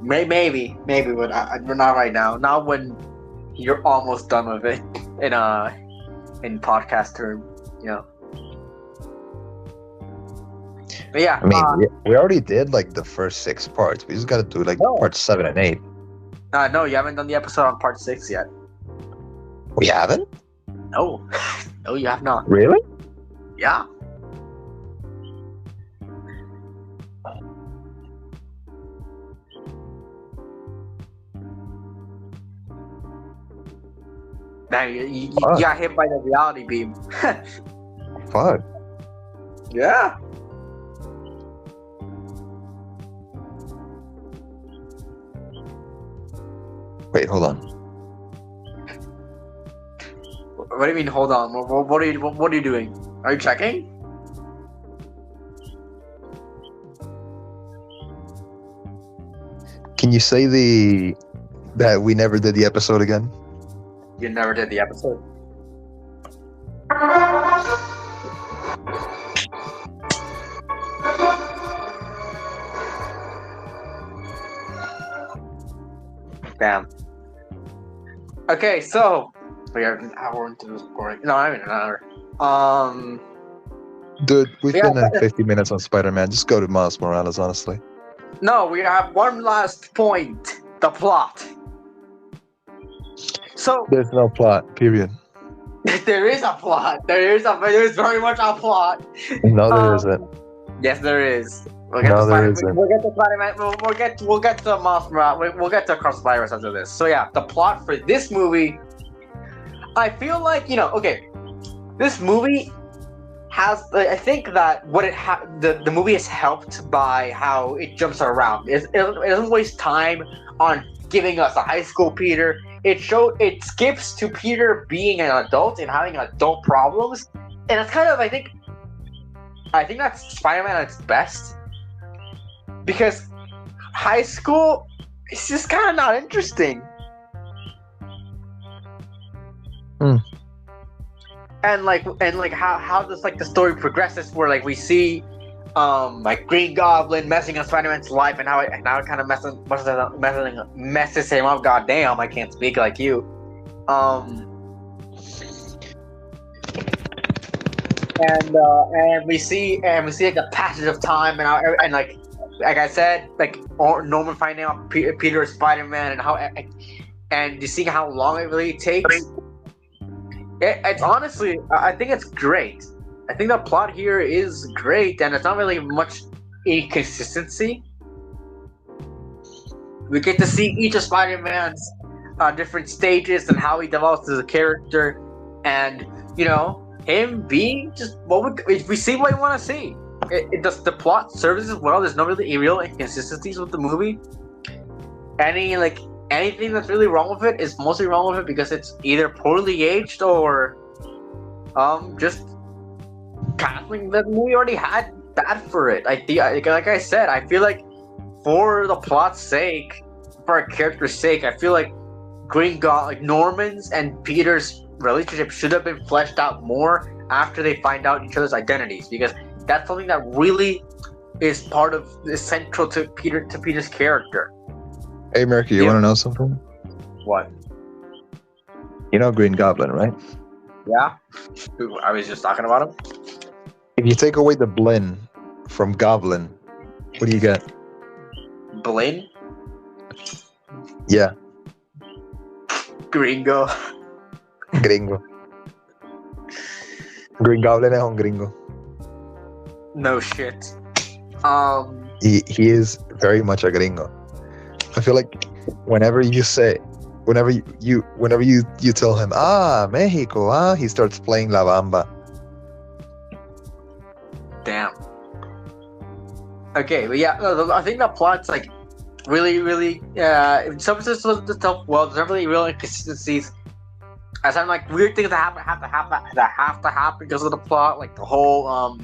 Maybe, but we're not right now. Not when you're almost done with it in podcast term, you know. But yeah, I mean, we already did like the first 6 parts. We just got to do like parts 7 and 8. No, you haven't done the episode on part 6 yet. We haven't? No, no, you have not. Really? Yeah. Now you got hit by the reality beam. Fuck. Yeah. Wait, hold on. What do you mean? Hold on. What are you doing? Are you checking? Can you say that we never did the episode again? You never did the episode. Damn. Okay, so we have an hour into this recording. No, I mean an hour. Dude, we've Yeah, been at 50 minutes on Spider-Man. Just go to Miles Morales, honestly. No, we have one last point. The plot. So There's no plot, period. there is a plot. There is very much a plot. No, there isn't. Yes, there is. We'll isn't. We'll get to Spider-Man. We'll get to Miles Morales. We'll get to Across the Virus after this. So yeah, the plot for this movie. I feel like okay, this movie has. I think that what the movie is helped by how it jumps around. It doesn't waste time on giving us a high school Peter. It skips to Peter being an adult and having adult problems, and it's kind of I think that's Spider-Man at its best. Because high school is just kind of not interesting. And how does the story progresses where we see Green Goblin messing up Spider-Man's life and how it kind of messes him up. Goddamn, I can't speak like you. And we see the passage of time and like I said, Norman finding out Peter is Spider-Man and you see how long it really takes. It's honestly, I think it's great. I think the plot here is great, and it's not really much inconsistency. We get to see each of Spider-Man's different stages and how he develops as a character, and him being just we see what we want to see. The plot serves as well. There's no really real inconsistencies with the movie. Anything that's really wrong with it is mostly wrong with it because it's either poorly aged or just casting that movie already had bad for it. Like I said, I feel like for the plot's sake, for a character's sake, I feel like Norman's and Peter's relationship should have been fleshed out more after they find out each other's identities, because that's something that really is central to Peter's character. Hey, Mercury, you want to know something? What? You know Green Goblin, right? Yeah. I was just talking about him. If you take away the blin from Goblin, what do you get? Blin? Yeah. Gringo. Gringo. Green Goblin es un gringo. No shit. He is very much a gringo. I feel like whenever you tell him, Mexico, he starts playing La Bamba. Damn. Okay, but yeah, I think the plot's really, really, some of this was tough. Well, there's not really real inconsistencies. As I'm weird things that have to happen because of the plot, like the whole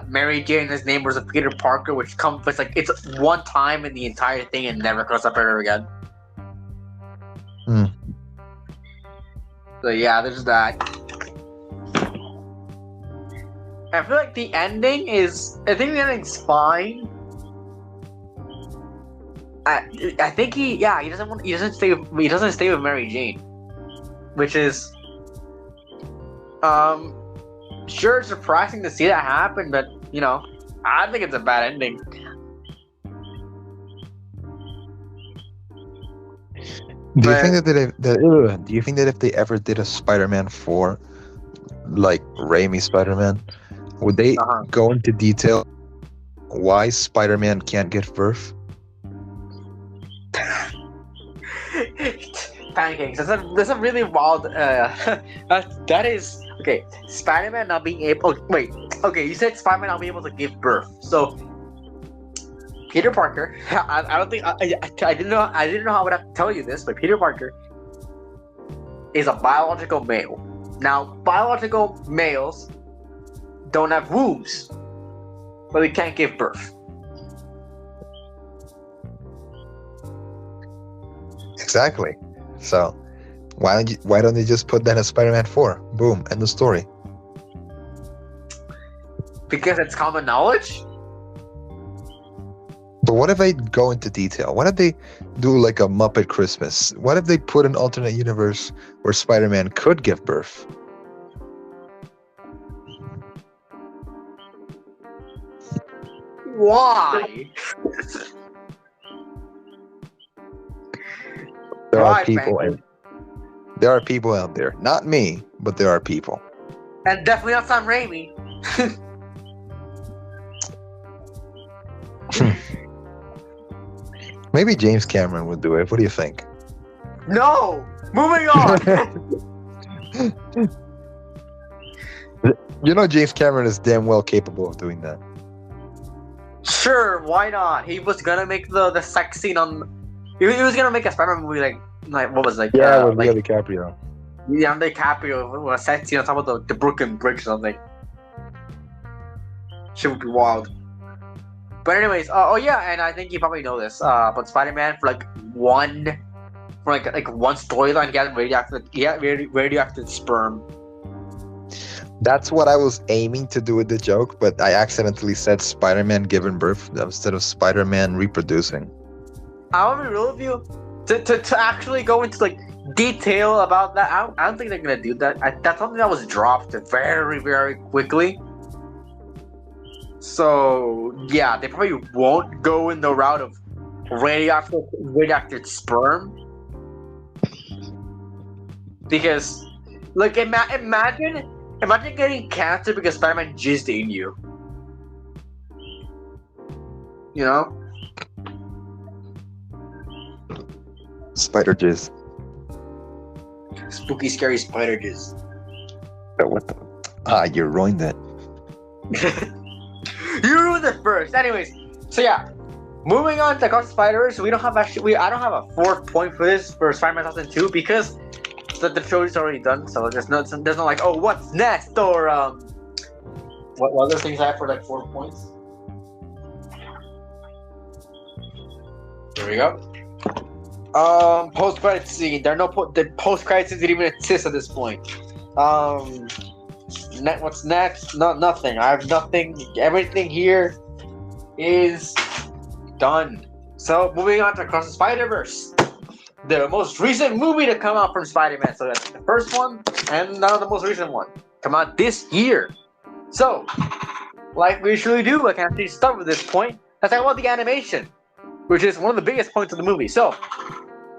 Mary Jane, his name was Peter Parker, which comes it's one time in the entire thing and never comes up ever again. So yeah, there's that. I feel like the ending's fine. I think he doesn't stay with Mary Jane, which is sure surprising to see that happen, but I think it's a bad ending. Do you think that if they ever did a Spider-Man 4, like Raimi Spider-Man, would they go into detail why Spider-Man can't get birth? Pancakes. That's a really wild. That is okay. Spider-Man not being able. Oh, wait. Okay, you said Spider-Man not being able to give birth. So Peter Parker. I don't think I didn't know. I didn't know how I would have to tell you this, but Peter Parker is a biological male. Now, biological males don't have wombs, but they can't give birth. Exactly. So why don't they just put that as Spider-Man 4? Boom, end the story. Because it's common knowledge? But what if they go into detail? What if they do like a Muppet Christmas? What if they put an alternate universe where Spider-Man could give birth? Why? There Why, are people Franklin? there are people out there. Not me, but there are people. And definitely not Sam Raimi. Maybe James Cameron would do it. What do you think? No! Moving on! You know James Cameron is damn well capable of doing that. Sure, why not? He was gonna make the sex scene on. He was gonna make a Spider-Man movie like what was it, With like Leo DiCaprio. Leonardo DiCaprio, a sex scene on top of the Brooklyn Bridge or something. Shit would be wild. But anyways, oh yeah, and I think you probably know this. But Spider-Man for one storyline, he had radioactive sperm. That's what I was aiming to do with the joke, but I accidentally said Spider-Man giving birth instead of Spider-Man reproducing. I want to be real with you. To actually go into detail about that, I don't think they're gonna do that. That's something that was dropped very, very quickly. So yeah, they probably won't go in the route of radioactive sperm, because imagine getting cancer because Spider-Man jizzed in you. You know? Spider jizz. Spooky, scary spider jizz. What the? You ruined it. You ruined it first. Anyways, so yeah, moving on to Across the Spider-Verse. I don't have a fourth point for this for Spider-Man 2002 because the trilogy's already done. So there's no like, oh, what's next, or what other things I have for 4 points. There we go. Post credit scene. The post credit scene didn't even exist at this point. What's next? Nothing. I have nothing. Everything here is done. So moving on to Across the Spider-Verse, the most recent movie to come out from Spider-Man. So that's the first one and now the most recent one come out this year. So, like we usually do, I can actually start with this point. Let's talk about the animation, which is one of the biggest points of the movie. So,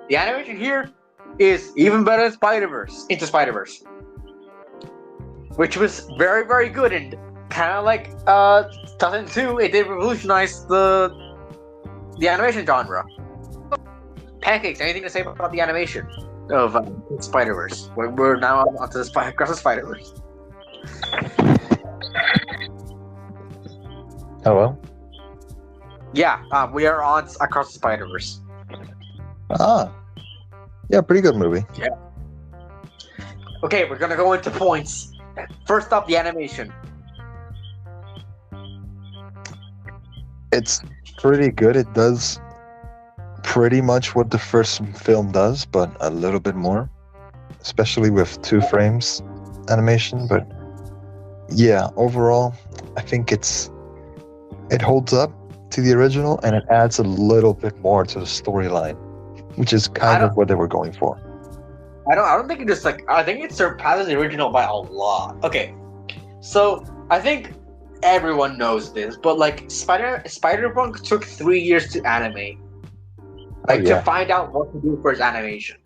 the animation here is even better than Into Spider-Verse, which was very, very good, and kind of like 2002, it did revolutionize the animation genre. Pancakes, anything to say about the animation of Spider-Verse? We're now onto Across the Spider-Verse. Hello? Yeah, we are on Across the Spider-Verse. Yeah, pretty good movie. Yeah. Okay, we're gonna go into points. First up, the animation. It's pretty good. It does pretty much what the first film does, but a little bit more, especially with 2 frames animation. But yeah, overall, I think it holds up to the original, and it adds a little bit more to the storyline, which is kind of what they were going for. I don't think it just I think it surpasses the original by a lot. Okay, so I think everyone knows this, but Spider-Punk took 3 years to animate, to find out what to do for his animation,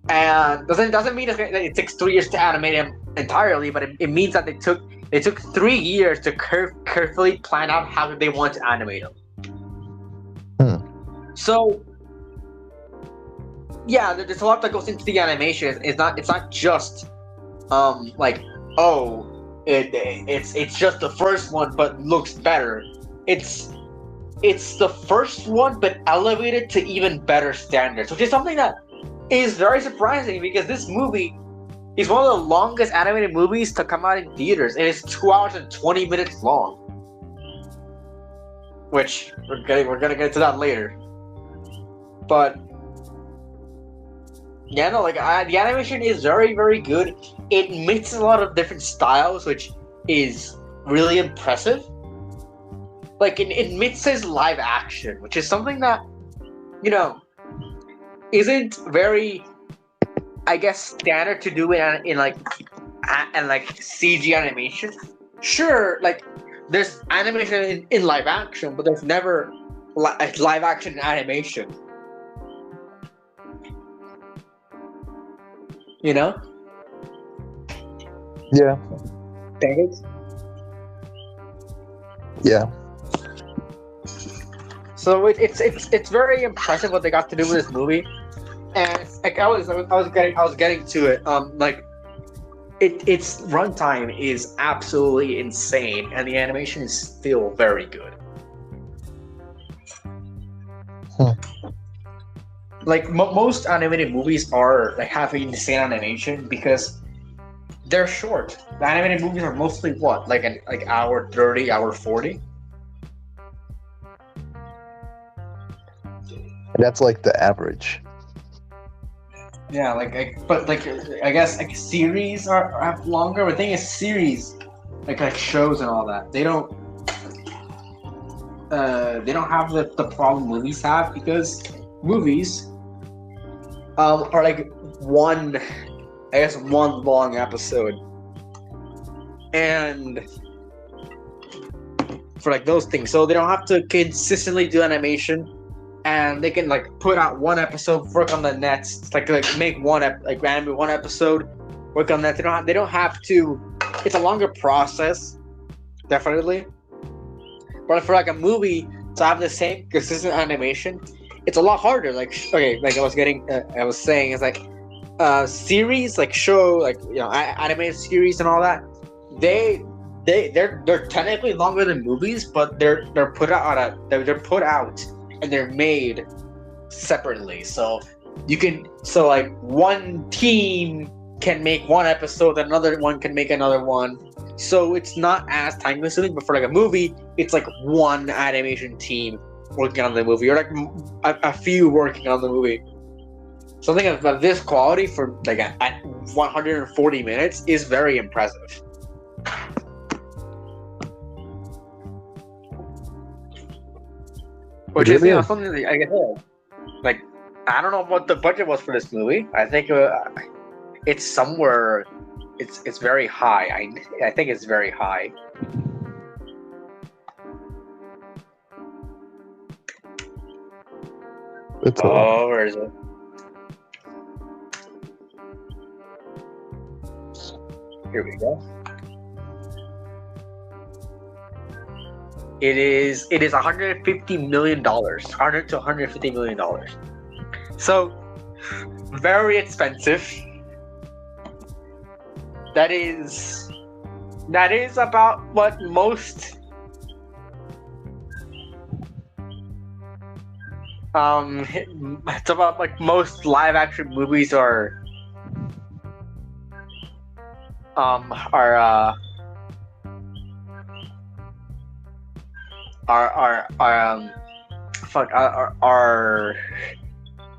and doesn't mean that it takes 3 years to animate him entirely, but it means that they took 3 years to carefully plan out how they want to animate him. So yeah, there's a lot that goes into the animation. It's not just like, oh, it's just the first one but looks better. It's the first one but elevated to even better standards, which is something that is very surprising because this movie is one of the longest animated movies to come out in theaters, and it's 2 hours and 20 minutes long. Which we're gonna get to that later. But yeah, no, like the animation is very, very good. It mixes a lot of different styles, which is really impressive. Like it mixes live action, which is something that, you know, isn't very, I guess, standard to do in like CG animation. Sure, like there's animation in live action, but there's never live action animation. You know? Yeah. Pancakes? Yeah. So it's very impressive what they got to do with this movie, and like I was getting to it. Like its runtime is absolutely insane, and the animation is still very good. Like most animated movies are like having insane animation because they're short. The animated movies are mostly what, like an hour 30, hour 40. That's like the average. Yeah, but I guess like series have longer. But the thing is, series like shows and all that, they don't have the problem movies have, because movies are like one long episode, and for like those things, so they don't have to consistently do animation. And they can like put out one episode, work on the next, like make animate one episode, work on that. They don't have to. It's a longer process, definitely. But for like a movie to have the same consistent animation, it's a lot harder. Like okay, like I was saying, it's like series, like show, like animated series and all that. They're technically longer than movies, but they're put out and they're made separately. So like one team can make one episode, another one can make another one. So it's not as time consuming. But for like a movie, it's like one animation team working on the movie, or like a few working on the movie. Something of this quality for like at 140 minutes is very impressive. Which is something that I guess, like, I don't know what the budget was for this movie. I think it's somewhere. It's very high. I think it's very high. Where is it? Here we go. It is $150 million, $100 to $150 million. So very expensive. That is about what most it's about like most live action movies are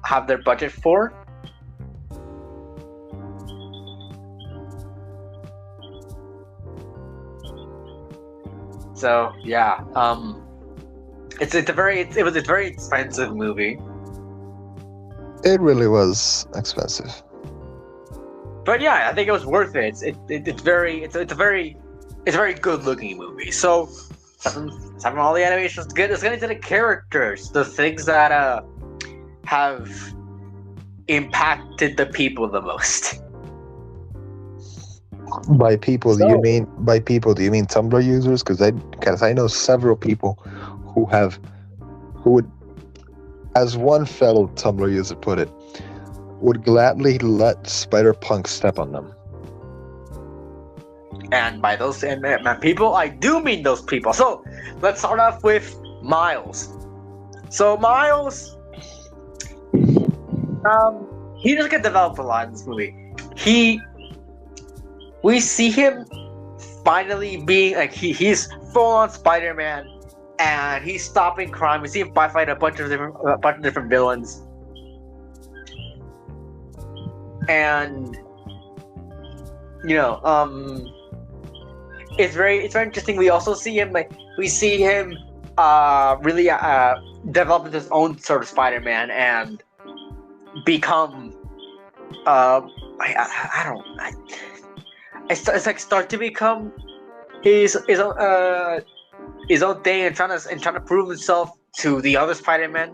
have their budget for. So yeah, it was a very expensive movie. It really was expensive. But yeah, I think it was worth it. It's a very good looking movie. So having all the animations good. Let's get into the characters, the things that have impacted the people the most. By people, do you mean Tumblr users? Because I know several people who would, as one fellow Tumblr user put it, would gladly let Spider-Punk step on them. And by those people, I do mean those people. So let's start off with Miles. So Miles, he doesn't get developed a lot in this movie. We see him finally being like he's full on Spider-Man, and he's stopping crime. We see him fight a bunch of different villains, and it's very interesting. We also see him really develop his own sort of Spider-Man and become start to become his own thing and trying to prove himself to the other Spider-Man.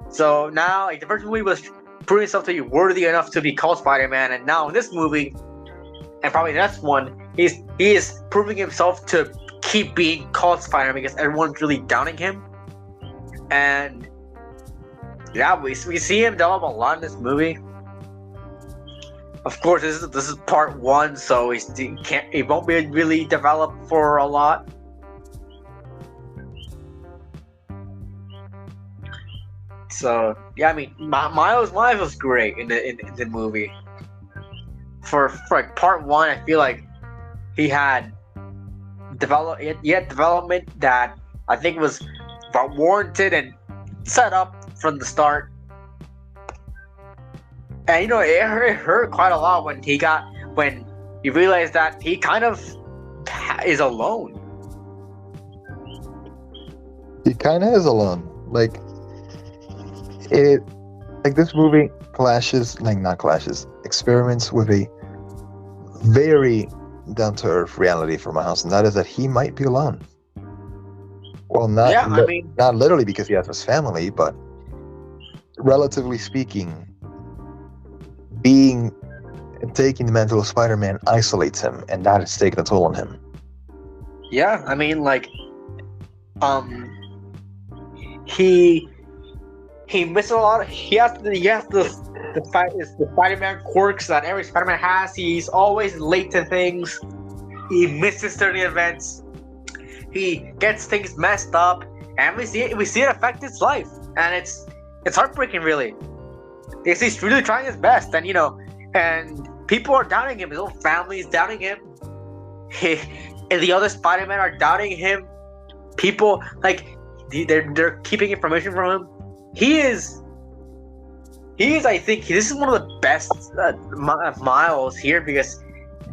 So now, like, the first movie was proving himself to be worthy enough to be called Spider-Man, and now in this movie, and probably the next one, he is proving himself to keep being called Spider-Man because everyone's really downing him. And yeah, we see him develop a lot in this movie. Of course, this is part one, so he won't be really developed for a lot. So yeah, I mean, Miles was great in the movie. For like part one, I feel like he had development that I think was warranted and set up from the start. And it hurt quite a lot when he realized that he kind of is alone. He kind of is alone. Like this movie experiments with a very down-to-earth reality for Miles, and that is that he might be alone. Well, not literally because he has his family, but relatively speaking, taking the mantle of Spider-Man isolates him, and that is taking a toll on him. Yeah, I mean, like, he misses a lot. He has the Spider-Man quirks that every Spider-Man has. He's always late to things. He misses certain events. He gets things messed up, and we see it affect his life, and it's heartbreaking, really. Because he's really trying his best, and and people are doubting him. His whole family is doubting him. And the other Spider-Men are doubting him. People they're keeping information from him. He is. I think this is one of the best Miles here because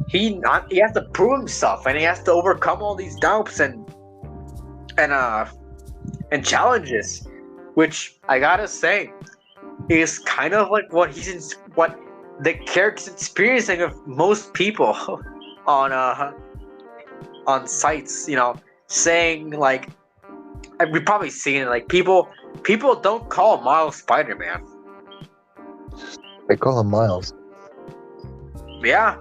he has to prove himself and he has to overcome all these doubts and challenges, which I gotta say is kind of like what the character's experiencing of most people on sites, saying like we've probably seen it, like people don't call Miles Spider-Man. They call him Miles. Yeah,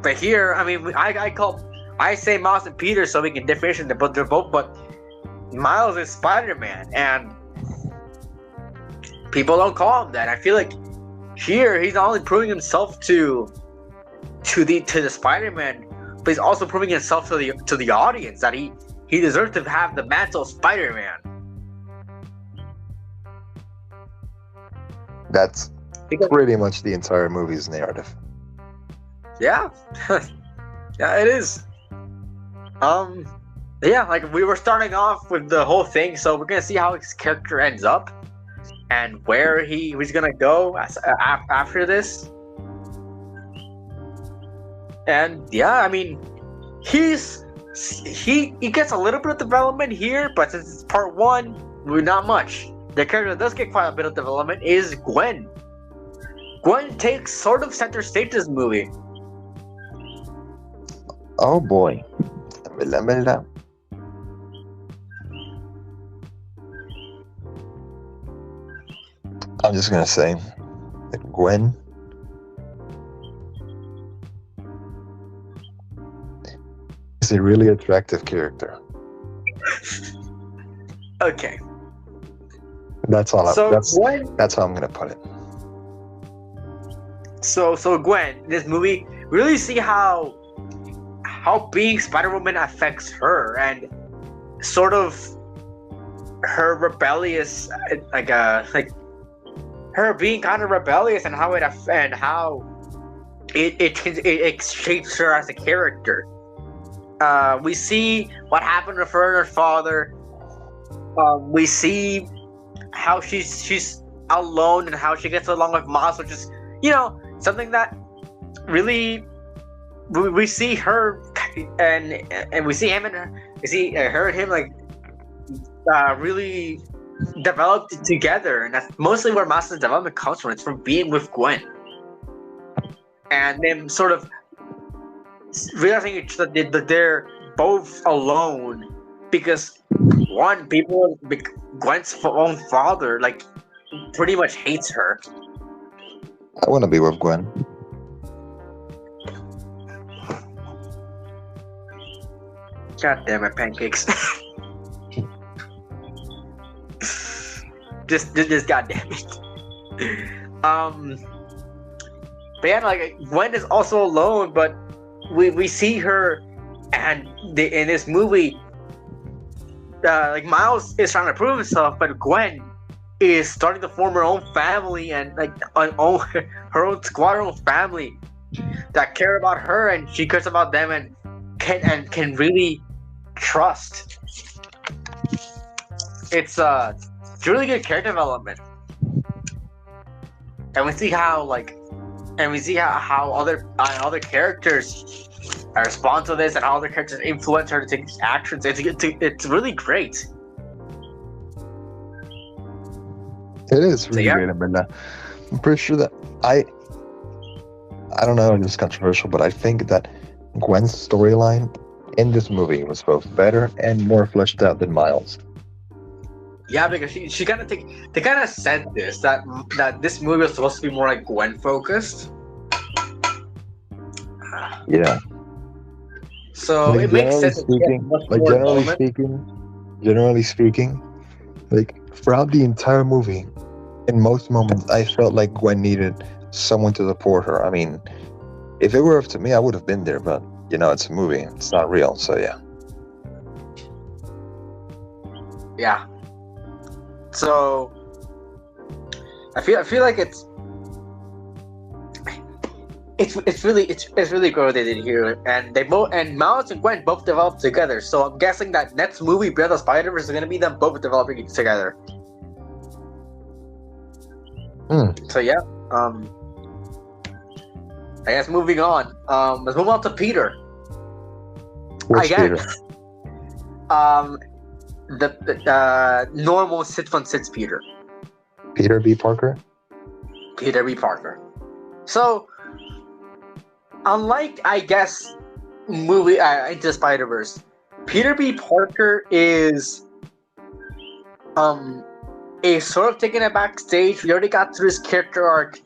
but here, I mean, I say Miles and Peter so we can differentiate them, but they're both. But Miles is Spider-Man, and people don't call him that. I feel like here he's not only proving himself to the Spider-Man, but he's also proving himself to the audience that he deserves to have the mantle of Spider-Man. That's pretty much the entire movie's narrative. Yeah. Yeah, it is. Yeah, like we were starting off with the whole thing, so we're gonna see how his character ends up and where he's gonna go after this. And yeah, I mean, he gets a little bit of development here, but since it's part one, not much. The character that does get quite a bit of development is Gwen. Gwen takes sort of center stage this movie. Oh boy. I'm just gonna say that Gwen is a really attractive character. Okay. That's all. So that's how I'm gonna put it. So Gwen, in this movie, we really see how being Spider-Woman affects her and sort of her rebellious, like her being kind of rebellious and how it shapes her as a character. We see what happened to her and her father. We see how she's alone and how she gets along with Miles, which is, something that really we see her and we see him and her, we see her and him like really developed together, and that's mostly where Miles' development comes from. It's from being with Gwen and them sort of realizing that they're both alone because Gwen's own father like pretty much hates her. I want to be with Gwen. God damn it, Pancakes. just god damn it. But yeah, like Gwen is also alone, but we see her and in this movie like Miles is trying to prove himself, but Gwen is starting to form her own family and like her own squad, her own family that care about her and she cares about them and can really trust. It's really good character development, and we see how other characters respond to this and how other characters influence her to take these actions. It's really great. It is really great, Amanda. I'm pretty sure that I don't know, it's controversial, but I think that Gwen's storyline in this movie was both better and more fleshed out than Miles. Yeah, because she kind of they kind of said this that this movie was supposed to be more like Gwen focused. Yeah. So like, it makes sense. Generally speaking, like throughout the entire movie, in most moments, I felt like Gwen needed someone to support her. I mean, if it were up to me, I would have been there, but it's a movie; it's not real. So yeah. Yeah. So I feel like it's really good what they did here, and Miles and Gwen both developed together. So I'm guessing that next movie, Breath of Spider-Verse, is going to be them both developing it together. So yeah, I guess moving on. Let's move on to Peter. Where's Peter? The normal 616 Peter. Peter B. Parker. Peter B. Parker. So, unlike I guess movie Into the Spider-Verse, Peter B. Parker is sort of taking it backstage. We already got through his character arc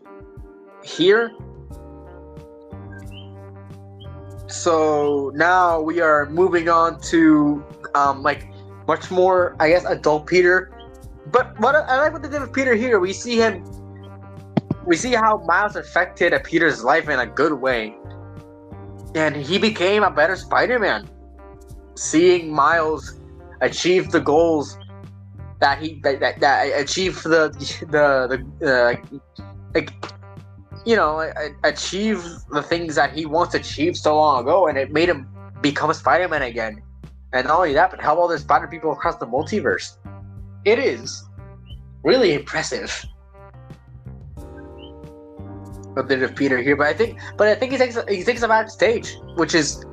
here. So now we are moving on to much more, I guess, adult Peter. But what I like what they did with Peter here, we see how Miles affected Peter's life in a good way. And he became a better Spider-Man. Seeing Miles achieve the goals that achieve achieve the things that he once achieved so long ago, and it made him become a Spider-Man again. And not only that, but help all the Spider people across the multiverse. It is really impressive a bit of Peter here, but I think he takes a backstage, which is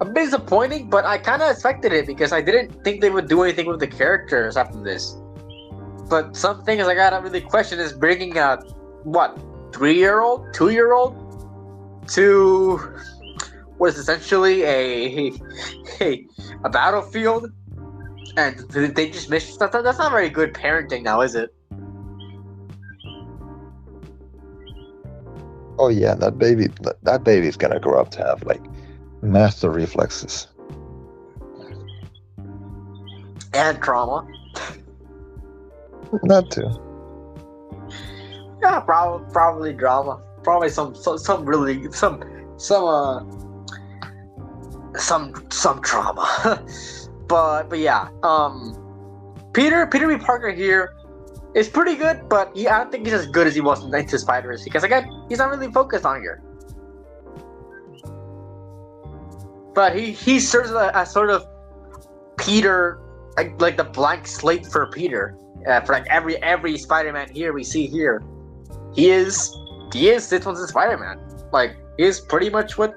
a bit disappointing. But I kind of expected it because I didn't think they would do anything with the characters after this. But some things I gotta really question is bringing a 3-year-old, 2-year-old to what is essentially a battlefield, and they just missed. That's not very good parenting now, is it? Oh yeah, that baby's gonna grow up to have like master reflexes and trauma. Not too. Yeah, probably drama. probably some really some trauma. but yeah, Peter B. Parker here is pretty good, but I don't think he's as good as he was in Into Spider-Verse because again, he's not really focused on here. But he serves as sort of Peter, like the blank slate for Peter. For like every Spider-Man here we see here, he is this one's Spider-Man. Like he is pretty much what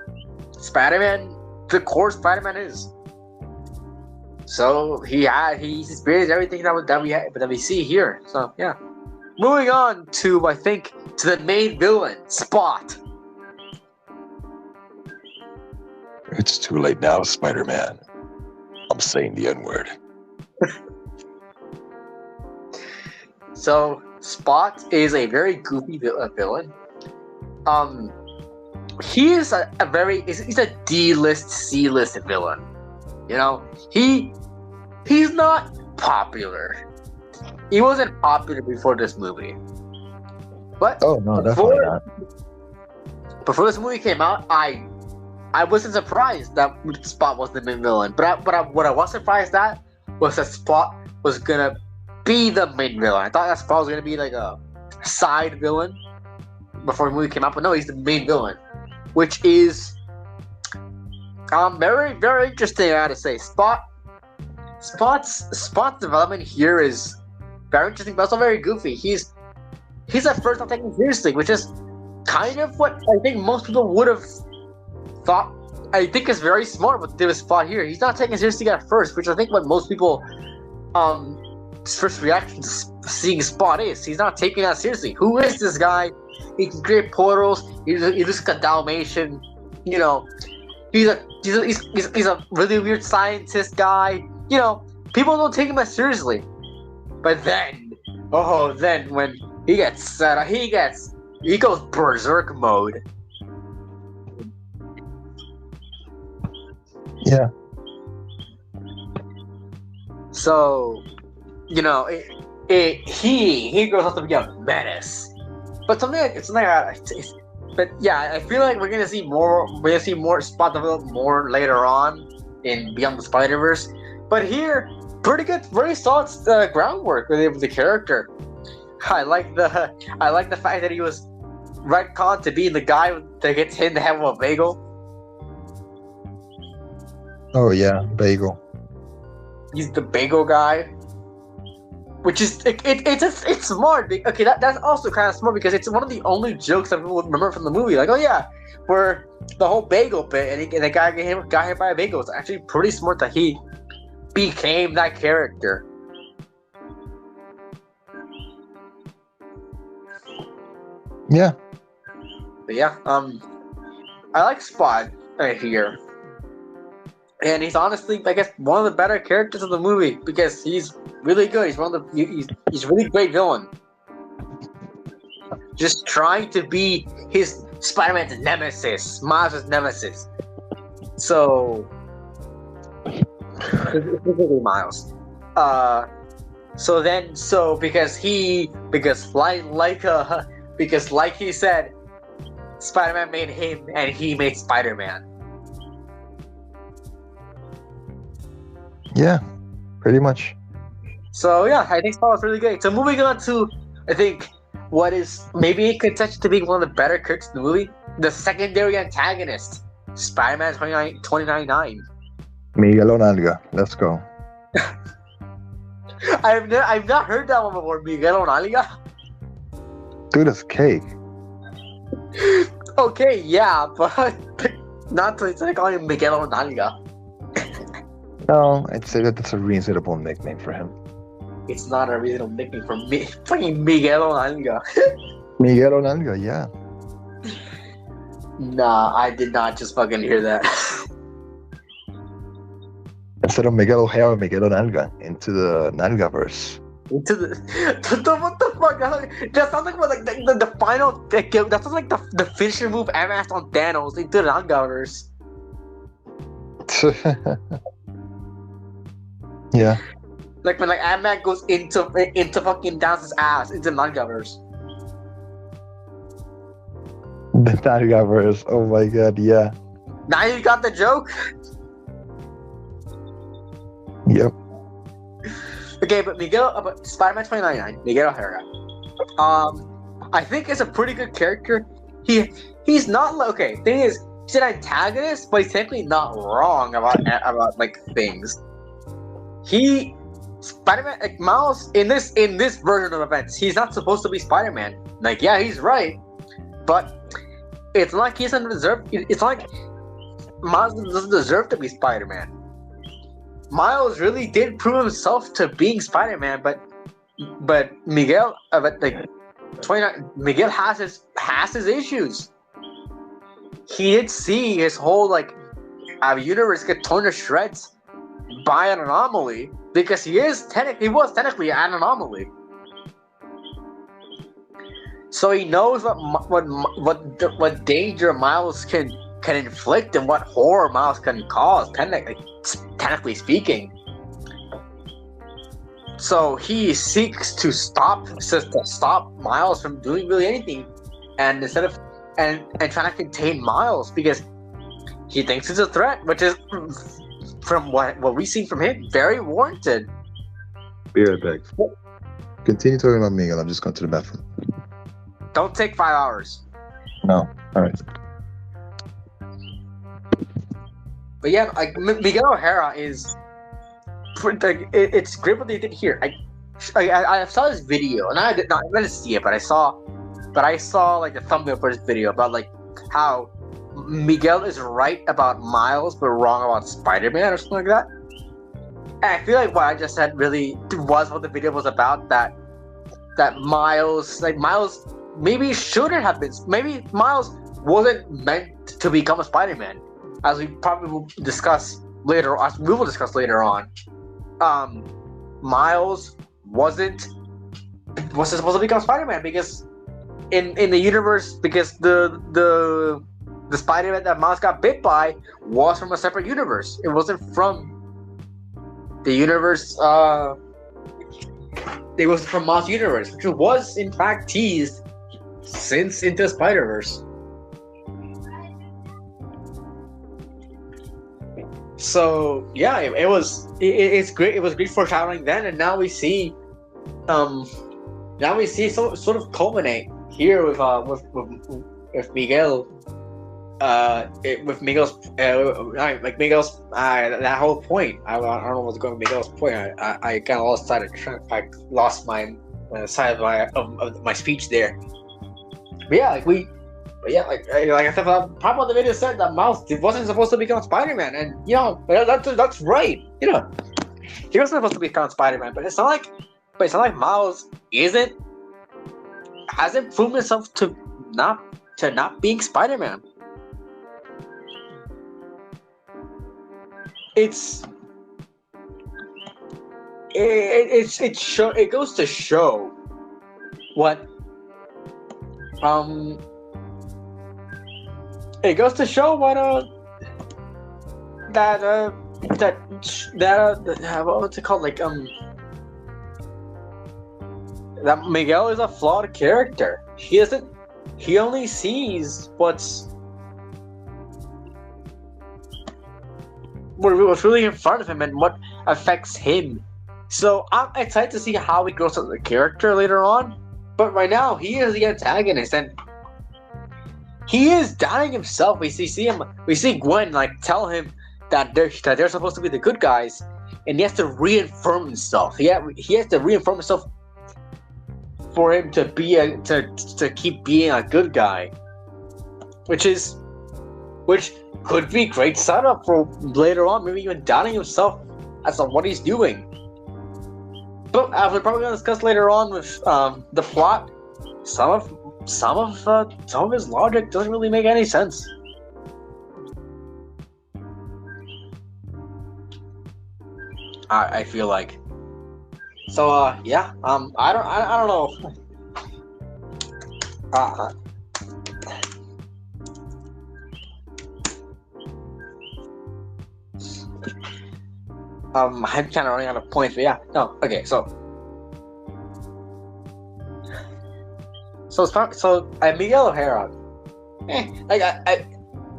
Spider-Man, the core Spider-Man is. So he's experienced everything that we see here. So yeah, moving on to the main villain, Spot. It's too late now, Spider-Man. I'm saying the N-word. So Spot is a very goofy villain. He is he's a D-list, C-list villain. You know, he's not popular. He wasn't popular before this movie. But definitely not. Before this movie came out, I wasn't surprised that Spot was the main villain. But what I was surprised at was that Spot was gonna be the main villain. I thought that Spot was gonna be like a side villain before the movie came out, but no, he's the main villain, which is very, very interesting. I gotta say, Spot's development here is very interesting, but also very goofy. He's at first not taken seriously, which is kind of what I think most people would have thought. I think is very smart what did with Spot here. He's not taken seriously at first, which I think what most people first reaction to seeing Spot is. He's not taking that seriously. Who is this guy? He can create portals. He's just a Dalmatian. You know, he's a really weird scientist guy. You know, people don't take him as seriously. But then when he gets set up, he goes berserk mode. Yeah. So, you know, he grows up to be a menace. But but yeah, I feel like we're gonna see more Spot develop more later on in Beyond the Spider-Verse. But here, pretty good, very solid groundwork with the character. I like the fact that he was retconned to being the guy that gets hit in the head with a bagel. Oh yeah, bagel. He's the bagel guy, which is it's smart. Okay, that's also kind of smart because it's one of the only jokes that people would remember from the movie. Like, oh yeah, where the whole bagel bit and the guy got hit by a bagel. It's actually pretty smart that he became that character. Yeah. But yeah, I like Spot right here. And he's honestly, I guess, one of the better characters of the movie because he's really good. He's really great villain. Just trying to be his Spider-Man's nemesis, Miles' nemesis. So, specifically Miles. Because like he said, Spider-Man made him, and he made Spider-Man. Yeah, pretty much. So yeah, I think Spot was really good. So moving on to, I think, what is maybe a contention to being one of the better characters in the movie, the secondary antagonist, Spider-Man 2099. Miguel Onalga, let's go. I've not heard that one before, Miguel Onalga. Dude, it's cake. Okay, yeah, but not to call him Miguel Onalga. No, I'd say that's a reasonable nickname for him. It's not a reasonable nickname for me. Fucking Miguel Onalga. Miguel Onalga, yeah. Nah, I did not just fucking hear that. Instead of Miguel O'Hara, Miguel Onalga into the Nalgaverse. Into the what the fuck? That sounds like the final. That sounds like the finishing move Ant-Man on Thanos into the Nalgaverse. Yeah. Like when Ant-Man goes into fucking Thanos' ass into the Nalgaverse. The Taiga verse. Oh my god, yeah. Now you got the joke? Yep. Okay, but Spider-Man 2099, Miguel O'Hara. I think is a pretty good character. He's not okay. Thing is, he's an antagonist, but he's technically not wrong about like things. Spider-Man, like Miles in this version of events, he's not supposed to be Spider-Man. Like, yeah, he's right, but it's not like he doesn't deserve. It's not like Miles doesn't deserve to be Spider-Man. Miles really did prove himself to being Spider-Man, but Miguel, Miguel has his issues. He did see his whole universe get torn to shreds by an anomaly because he was technically an anomaly. So he knows what danger Miles can inflict and what horror Miles can cause, technically speaking. So he seeks to stop Miles from doing really anything, and instead of and trying to contain Miles because he thinks it's a threat, which is, from what we see from him, very warranted. Be right back. Continue talking about Miguel. I'm just going to the bathroom. Don't take 5 hours. No. All right. But yeah, Miguel O'Hara is. It's great what they did here. I saw this video and I didn't see it, but I saw like the thumbnail for this video about like how Miguel is right about Miles but wrong about Spider-Man or something like that. And I feel like what I just said really was what the video was about. That Miles maybe shouldn't have been. Maybe Miles wasn't meant to become a Spider-Man, as we probably will discuss later. As we will discuss later on. Miles wasn't supposed to become Spider-Man because in the universe, because the Spider-Man that Miles got bit by was from a separate universe. It wasn't from the universe. It was from Miles' universe, which was in fact teased since Into the Spider-Verse. So yeah, it's great. It was great foreshadowing then, and now we see sort of culminate here with Miguel. With Miguel's Miguel's that whole point. I don't know what's going with Miguel's point. I kind of lost sight of track. I lost my side of my speech there. But yeah, like I said, probably what the video said that Miles wasn't supposed to become Spider-Man, and that's right. He wasn't supposed to become Spider-Man, but it's not like Miles hasn't proven himself to not being Spider-Man. It goes to show what it goes to show what what's it called, that Miguel is a flawed character. He only sees what's really in front of him and what affects him. So I'm excited to see how he grows as a character later on. But right now, he is the antagonist, and he is doubting himself. We see Gwen tell him that they're supposed to be the good guys, and he has to reaffirm himself. He has to reaffirm himself for him to keep being a good guy, which could be great setup for later on. Maybe even doubting himself as to what he's doing. But as we're probably going to discuss later on with the plot, some of his logic doesn't really make any sense. I feel like. So yeah, I don't know. I'm kind of running out of points, but yeah, no, okay, so Miguel O'Hara, like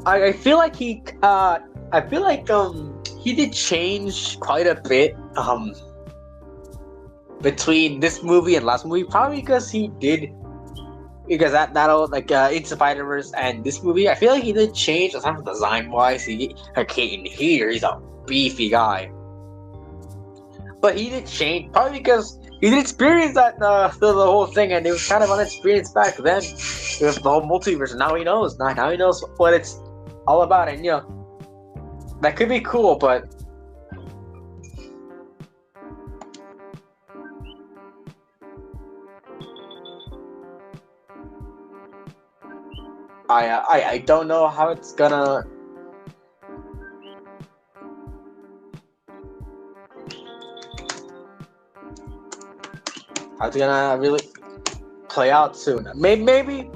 I feel like he did change quite a bit between this movie and last movie, probably because that old Into Spider-Verse and this movie, I feel like he did change some design wise. In here he's a beefy guy, but he did change probably because he did experience that the whole thing, and it was kind of unexperienced back then with the whole multiverse. And now he knows. Now he knows what it's all about, and that could be cool, but. I don't know how it's gonna. How it's gonna really play out soon. Maybe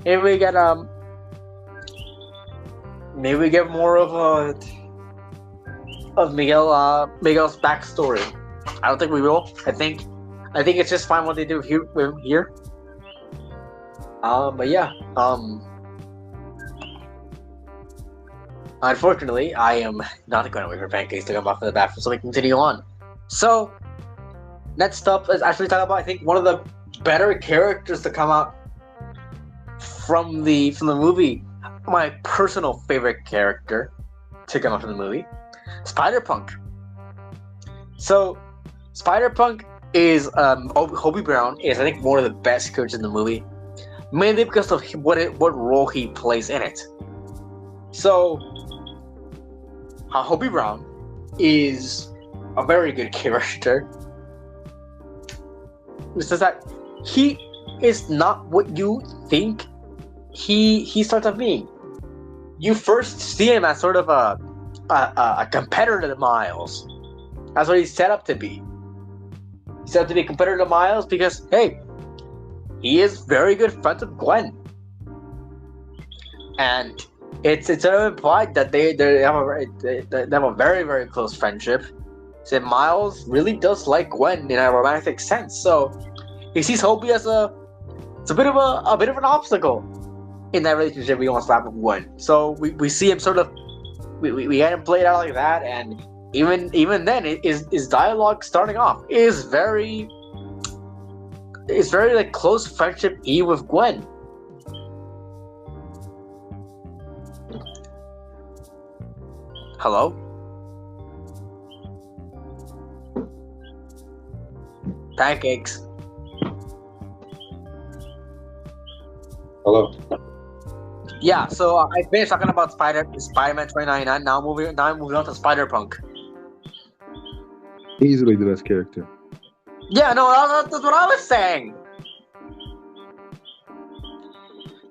we get maybe we get more of Miguel's backstory. I don't think we will. I think it's just fine what they do here. But yeah, unfortunately, I am not going to wait for Pancakes to come back from the bathroom, so we can continue on. So, next up is actually talking about, I think, one of the better characters to come out from the movie. My personal favorite character to come out from the movie, Spider-Punk. So, Spider-Punk is Hobie Brown is, I think, one of the best characters in the movie. Mainly because of what role he plays in it. So, Hobie Brown is a very good character. It says that he is not what you think he starts out being. You first see him as sort of a competitor to Miles. That's what he's set up to be. He's set up to be a competitor to Miles because, hey, he is very good friends with Gwen, and it's implied that they have a very, very close friendship. So Miles really does like Gwen in a romantic sense, so he sees Hobie as a bit of an obstacle in that relationship he wants to have with Gwen. So we see him sort of we get him played out like that, and even then his dialogue starting off is very. It's very like close friendship-y with Gwen. Hello? Pancakes. Hello. Yeah, so I finished talking about Spider-Man 2099. Now moving on to Spider-Punk. Easily the best character. Yeah, no, that's what I was saying.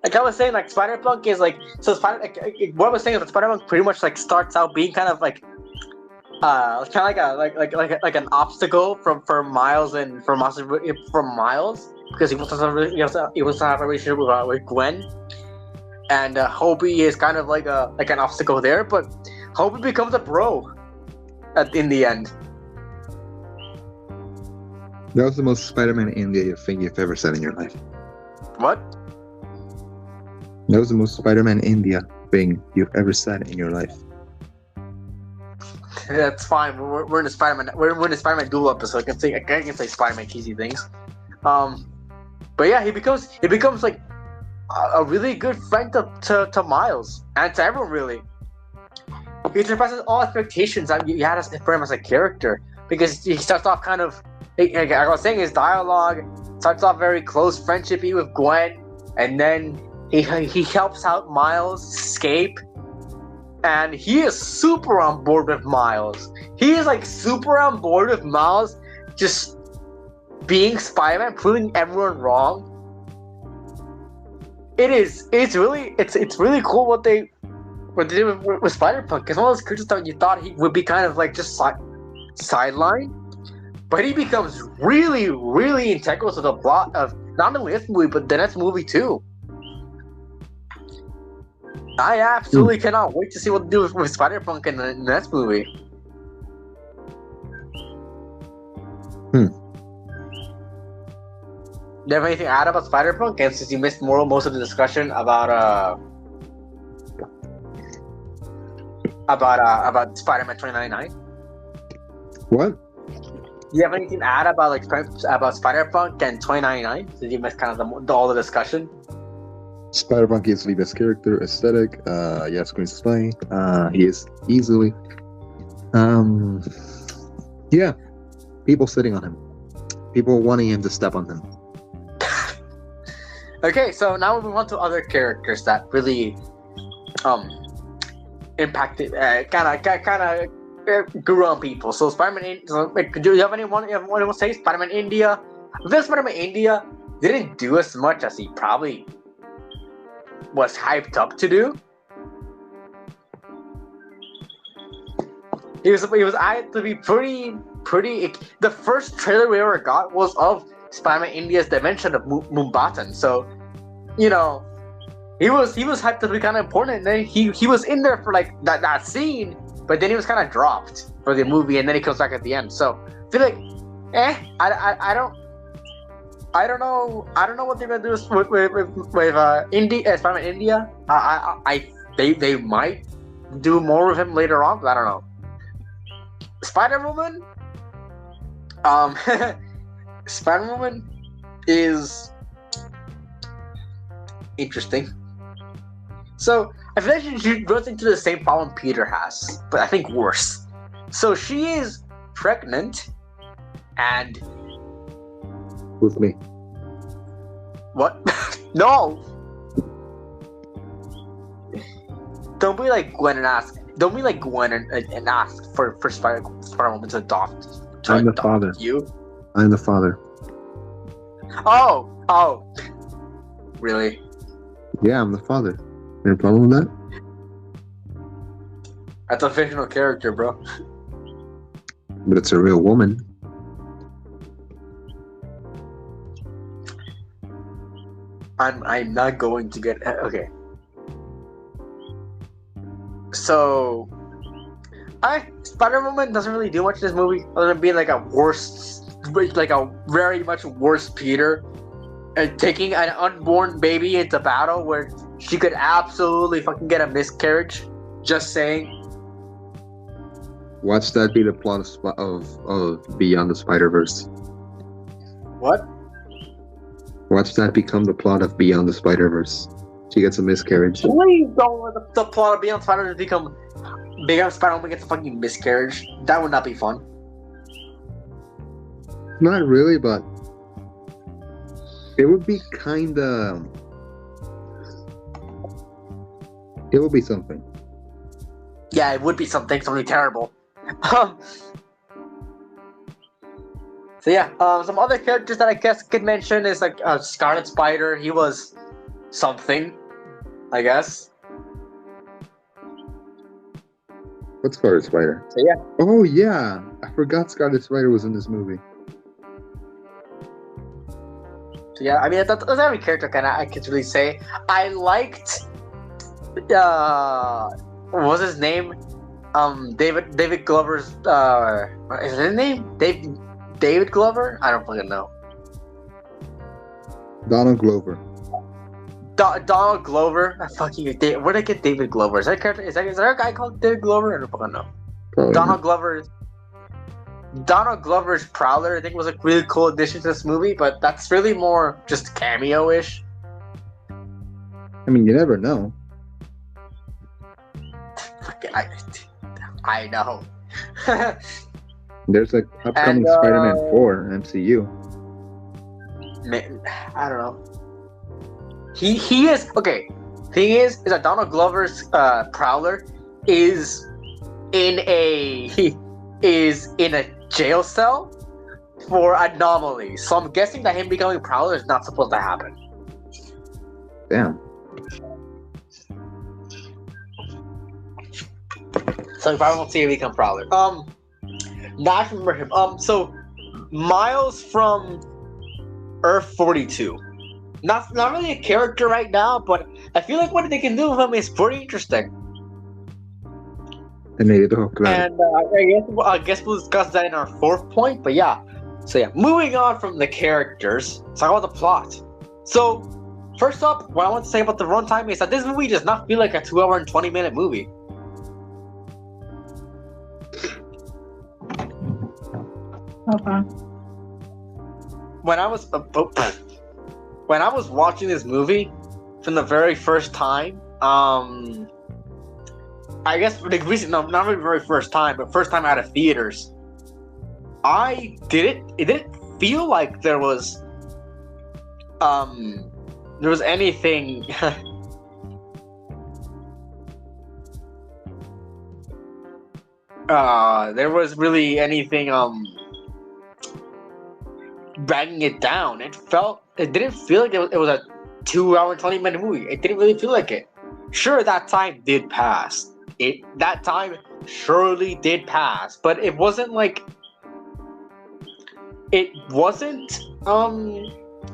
Like I was saying, like Spider-Punk is like what I was saying is that Spider-Punk pretty much like starts out being kind of like kind of like an obstacle for Miles and for Miles because he wants to have a relationship with Gwen, and Hobie is kind of like an obstacle there, but Hobie becomes a bro in the end. That was the most Spider-Man India thing you've ever said in your life. What? That was the most Spider-Man India thing you've ever said in your life. That's fine. We're in the Spider-Man. We're in the Spider-Man duel episode. I can say Spider-Man cheesy things. But yeah, he becomes like a really good friend to Miles and to everyone really. He surpasses all expectations that you had for him as a character because he starts off kind of. Like I was saying, his dialogue starts off very close friendship-y with Gwen, and then he helps out Miles escape, and he is super on board with Miles. He is like super on board with Miles just being Spider-Man, proving everyone wrong. It's really cool what they did with Spider-Punk. Because one of those creatures that you thought he would be kind of like just sidelined. But he becomes really, really integral to the plot of not only this movie, but the next movie too. I absolutely cannot wait to see what they do with Spider-Punk in the next movie. you have anything to add about Spider-Punk? And since you missed most of the discussion about Spider-Man 2099, What? do you have anything to add about about Spider-Punk and 2099? Did you miss kind of all the discussion? Spider-Punk is the best character, aesthetic, yes, screen display. He is easily, yeah, people sitting on him, people wanting him to step on them. Okay, so now we move on to other characters that really impacted, kind of grew on people. So Spider-Man. Do you have anyone to say Spider-Man India? I feel Spider-Man India didn't do as much as he probably was hyped up to do. He was hyped to be pretty. The first trailer we ever got was of Spider-Man India's dimension of Mumbatan. So, you know, he was hyped to be kind of important, and then he was in there for like that scene, but then he was kind of dropped for the movie, and then he comes back at the end. So I feel like, I don't know what they're gonna do with Spider-Man India. They might do more with him later on, but I don't know. Spider-Woman, Spider-Woman is interesting. So I feel like she runs into the same problem Peter has, but I think worse. So she is pregnant, and With me. what? No! Don't be like Gwen and ask. Don't be like Gwen and ask for Spider-Woman to adopt. I'm the father. You? I'm the father. Oh. Really? Yeah, I'm the father. Any problem with that? That's a fictional character, bro. But it's a real woman. I'm not going to get okay. So, Spider-Woman doesn't really do much in this movie other than being like a very much worse Peter, and taking an unborn baby into battle where she could absolutely fucking get a miscarriage. Just saying. Watch that be the plot of Beyond the Spider-Verse. What? Watch that become the plot of Beyond the Spider-Verse. She gets a miscarriage. Please don't let the plot of Beyond Spider-Man become Beyond Spider-Man gets a fucking miscarriage. That would not be fun. Not really, but it would be kinda. It would be something. Yeah, it would be something terrible. So yeah, some other characters that I guess could mention is like Scarlet Spider. He was something, I guess. What's Scarlet Spider? So yeah. Oh yeah, I forgot Scarlet Spider was in this movie. So yeah, I mean that's every character I could really say. I liked what was his name? David Glover's is his name? David Glover? I don't fucking know. Donald Glover. Donald Glover. Where did I get David Glover? Is that a character? Is there a guy called David Glover? I don't fucking know. Probably Donald Glover's Prowler, I think, was a really cool addition to this movie, but that's really more just cameo-ish. I mean, you never know. I know. There's like upcoming Spider-Man 4 MCU. Man, I don't know. He is okay. Thing is that Donald Glover's Prowler is in a jail cell for anomalies. So I'm guessing that him becoming Prowler is not supposed to happen. Damn. So you probably won't see him become Prowler. Not remember him. So Miles from Earth 42. Not really a character right now, but I feel like what they can do with him is pretty interesting. And maybe the hook. And I guess we'll discuss that in our fourth point. But yeah, So yeah, moving on from the characters, let's talk about the plot. So, first up, what I want to say about the runtime is that this movie does not feel like a 2 hour and 20-minute movie. Okay. When I was watching this movie from the very first time, I guess not the very first time, but first time out of theaters, it didn't feel like there was anything there was really anything dragging it down. It didn't feel like it was a 2 hour 20-minute movie. It didn't really feel like it. Sure, that time did pass. That time surely did pass, but it wasn't like it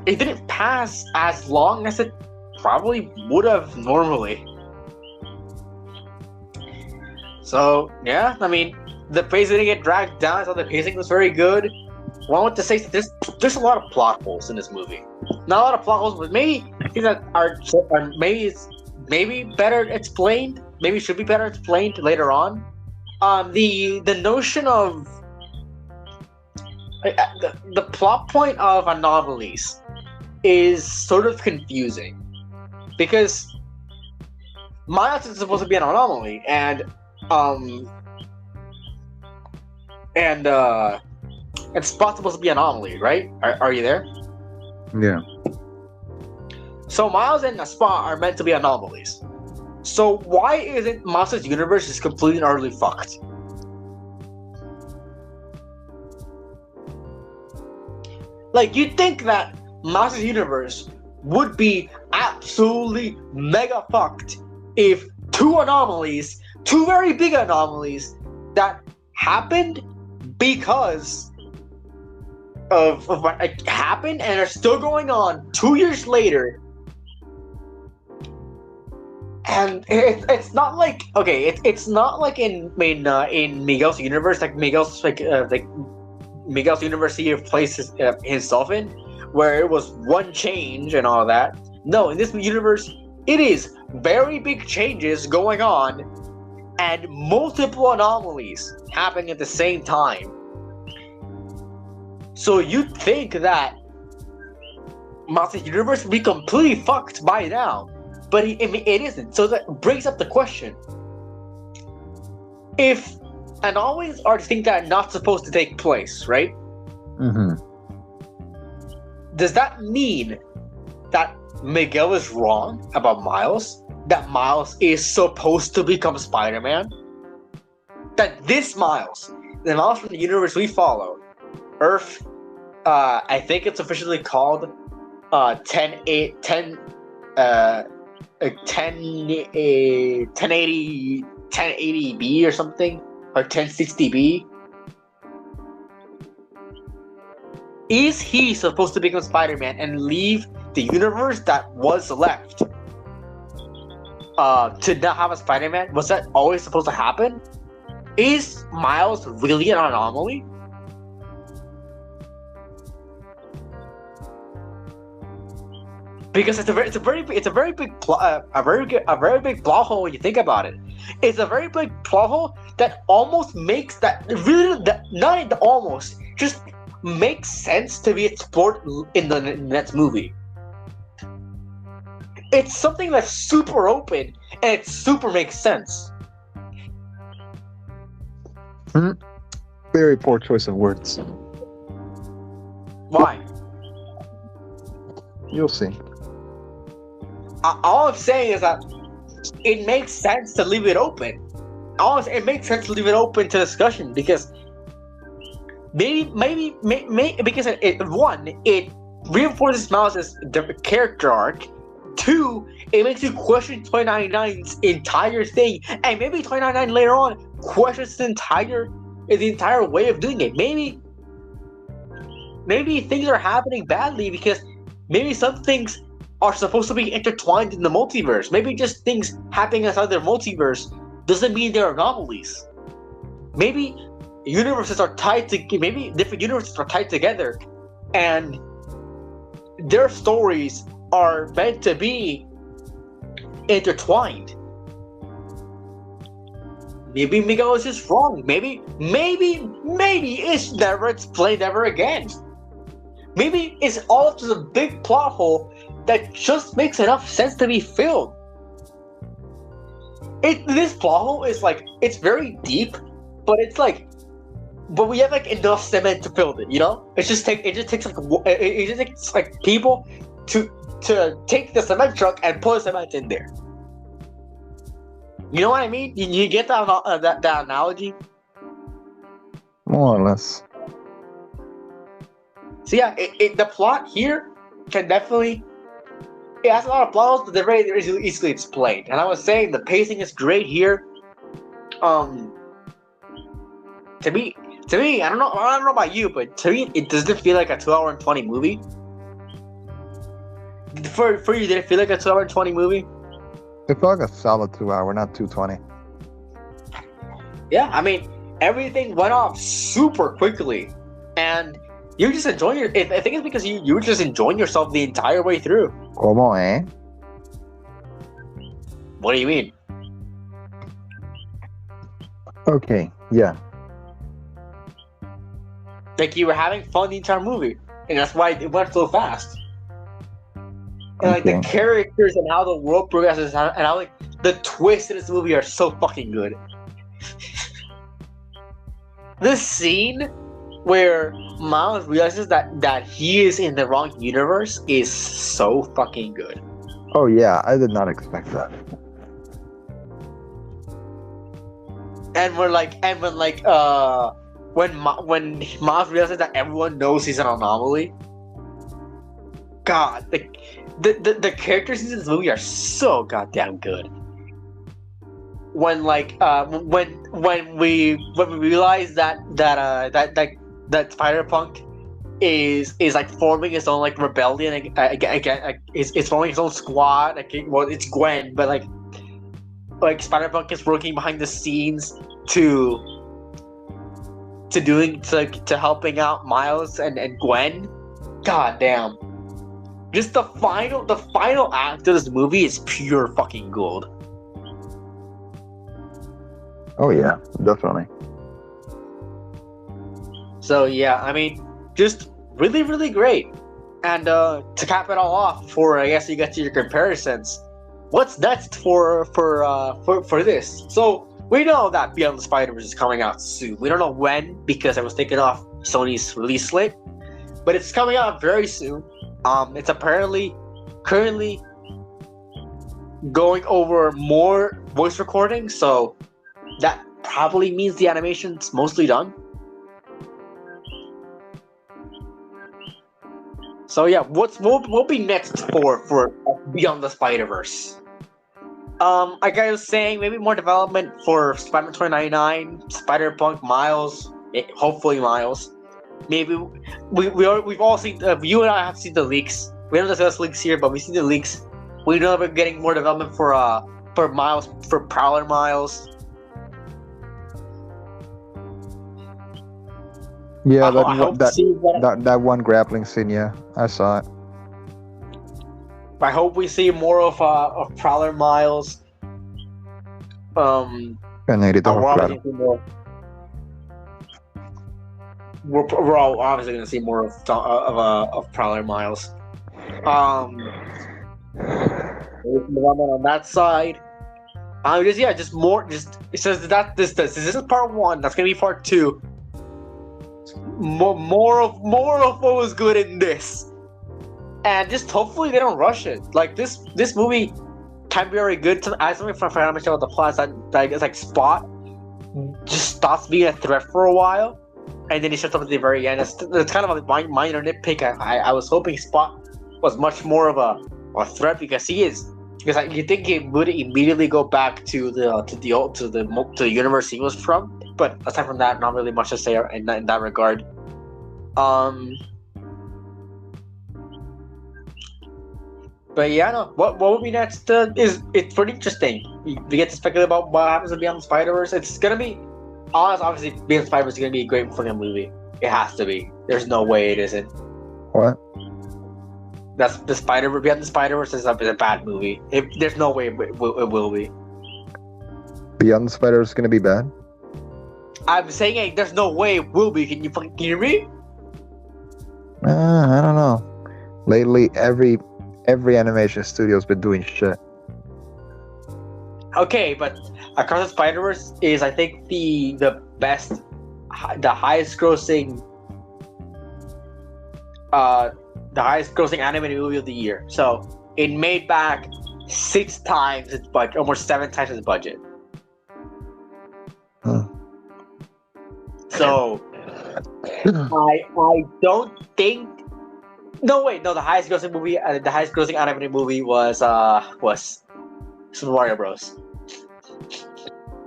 didn't pass as long as it probably would have normally. So yeah, I mean, the pace didn't get dragged down. I thought the pacing was very good. What I want to say is that there's a lot of plot holes in this movie. Not a lot of plot holes, but maybe things that are maybe better explained. Maybe should be better explained later on. The notion of the plot point of anomalies is sort of confusing because Miles is supposed to be an anomaly, and Spot's supposed to be an anomaly, right? Are you there? Yeah. So Miles and Spot are meant to be anomalies. So why isn't Miles' universe just completely and utterly fucked? Like, you'd think that Miles' universe would be absolutely mega fucked if two very big anomalies that happened because of what happened and are still going on 2 years later. And it's not like, okay, it's not like in Miguel's universe, like Miguel's Miguel's universe he places himself in, where it was one change and all that. No, in this universe, it is very big changes going on and multiple anomalies happening at the same time. So you'd think that Miles' universe would be completely fucked by now. But it isn't. So that brings up the question. If anomalies are things that are not supposed to take place, right? Mm-hmm. Does that mean that Miguel is wrong about Miles? That Miles is supposed to become Spider-Man? That this Miles, the Miles from the universe we follow, Earth, I think it's officially called 1080B or something, or 1060B. Is he supposed to become Spider-Man and leave the universe that was left to not have a Spider-Man? Was that always supposed to happen? Is Miles really an anomaly? Because it's a very big plot hole when you think about it. It's a very big plot hole that almost makes just makes sense to be explored in the next movie. It's something that's super open and it super makes sense. Very poor choice of words. Why? You'll see. All I'm saying is that it makes sense to leave it open. It makes sense to leave it open to discussion because maybe because it reinforces Miles' character arc. 2, it makes you question 2099's entire thing, and maybe 2099 later on questions the entire way of doing it. Maybe things are happening badly because maybe some things are supposed to be intertwined in the multiverse. Maybe just things happening outside their multiverse doesn't mean they're anomalies. Maybe universes are tied to maybe different universes are tied together, and their stories are meant to be intertwined. Maybe Miguel is just wrong. Maybe it's never explained ever again. Maybe it's all just a big plot hole that just makes enough sense to be filled. This plot hole is like, it's very deep, but it's like, but we have like enough cement to fill it, you know? It just takes like people to take the cement truck and put cement in there. You know what I mean? You get that analogy? More or less. So yeah, the plot here can definitely, it has a lot of plot holes, but they're very easily explained. And I was saying the pacing is great here. To me, I don't know about you, but to me, it doesn't feel like a 2-hour and 20 movie. For you, did it feel like a 2-hour and 20 movie? It felt like a solid 2 hour, not 220. Yeah, I mean, everything went off super quickly, and you just enjoying I think it's because you were just enjoying yourself the entire way through. Como, eh? What do you mean? Okay, yeah. Like you were having fun the entire movie, and that's why it went so fast. And like the characters and how the world progresses, and how like the twists in this movie are so fucking good. This scene where Miles realizes that he is in the wrong universe is so fucking good. Oh yeah, I did not expect that. And when Miles realizes that everyone knows he's an anomaly. God, the characters in this movie are so goddamn good. When we realize that Spider-Punk is like forming his own like rebellion again, is forming his own squad. Well, it's Gwen, but like Spider-Punk is working behind the scenes to helping out Miles and Gwen. God damn. Just the final act of this movie is pure fucking gold. Oh yeah, definitely. So yeah, I mean, just really, really great. And to cap it all off, before I guess you get to your comparisons, what's next for this? So we know that Beyond the Spider-Verse is coming out soon. We don't know when because it was taken off Sony's release slate, but it's coming out very soon. It's apparently currently going over more voice recording, so that probably means the animation's mostly done. So yeah, what be next for Beyond the Spider-Verse? Like I was saying, maybe more development for Spider-Man 2099, Spider-Punk, Miles, hopefully Miles. Maybe we've all seen. You and I have seen the leaks. We don't discuss leaks here, but we've seen the leaks. We know we're getting more development for Miles, for Prowler Miles. Yeah, that one grappling scene. Yeah, I saw it. I hope we see more of Prowler Miles. We're all obviously going to see more of Prowler Miles. On that side, just more. Just it says that this is part 1. That's going to be part 2. More of what was good in this, and just hopefully they don't rush it. Like this movie can be very good. I something from mention about the plot that it's like Spot just stops being a threat for a while. And then he shows up at the very end. It's kind of a minor nitpick. I was hoping Spot was much more of a threat because he is. Because you think he would immediately go back to the universe he was from. But aside from that, not really much to say in that regard. But yeah, no. What will be next? It's pretty interesting. We get to speculate about what happens in Beyond the Spider-Verse. It's gonna be obviously, Beyond the Spider-Verse is gonna be a great fucking movie. It has to be. There's no way it isn't. What? That's the Spider-Verse. Beyond the Spider-Verse is a bad movie. There's no way it will be. Beyond the Spider-Verse is gonna be bad? I'm saying there's no way it will be. Can you fucking hear me? I don't know. Lately, every animation studio's been doing shit. Okay, but Across the Spider-Verse is, I think, the best, the highest grossing animated movie of the year. So it made back 6 times its budget, almost 7 times its budget. Huh. So I don't think. No, wait, no. The highest grossing animated movie was Super Mario Bros.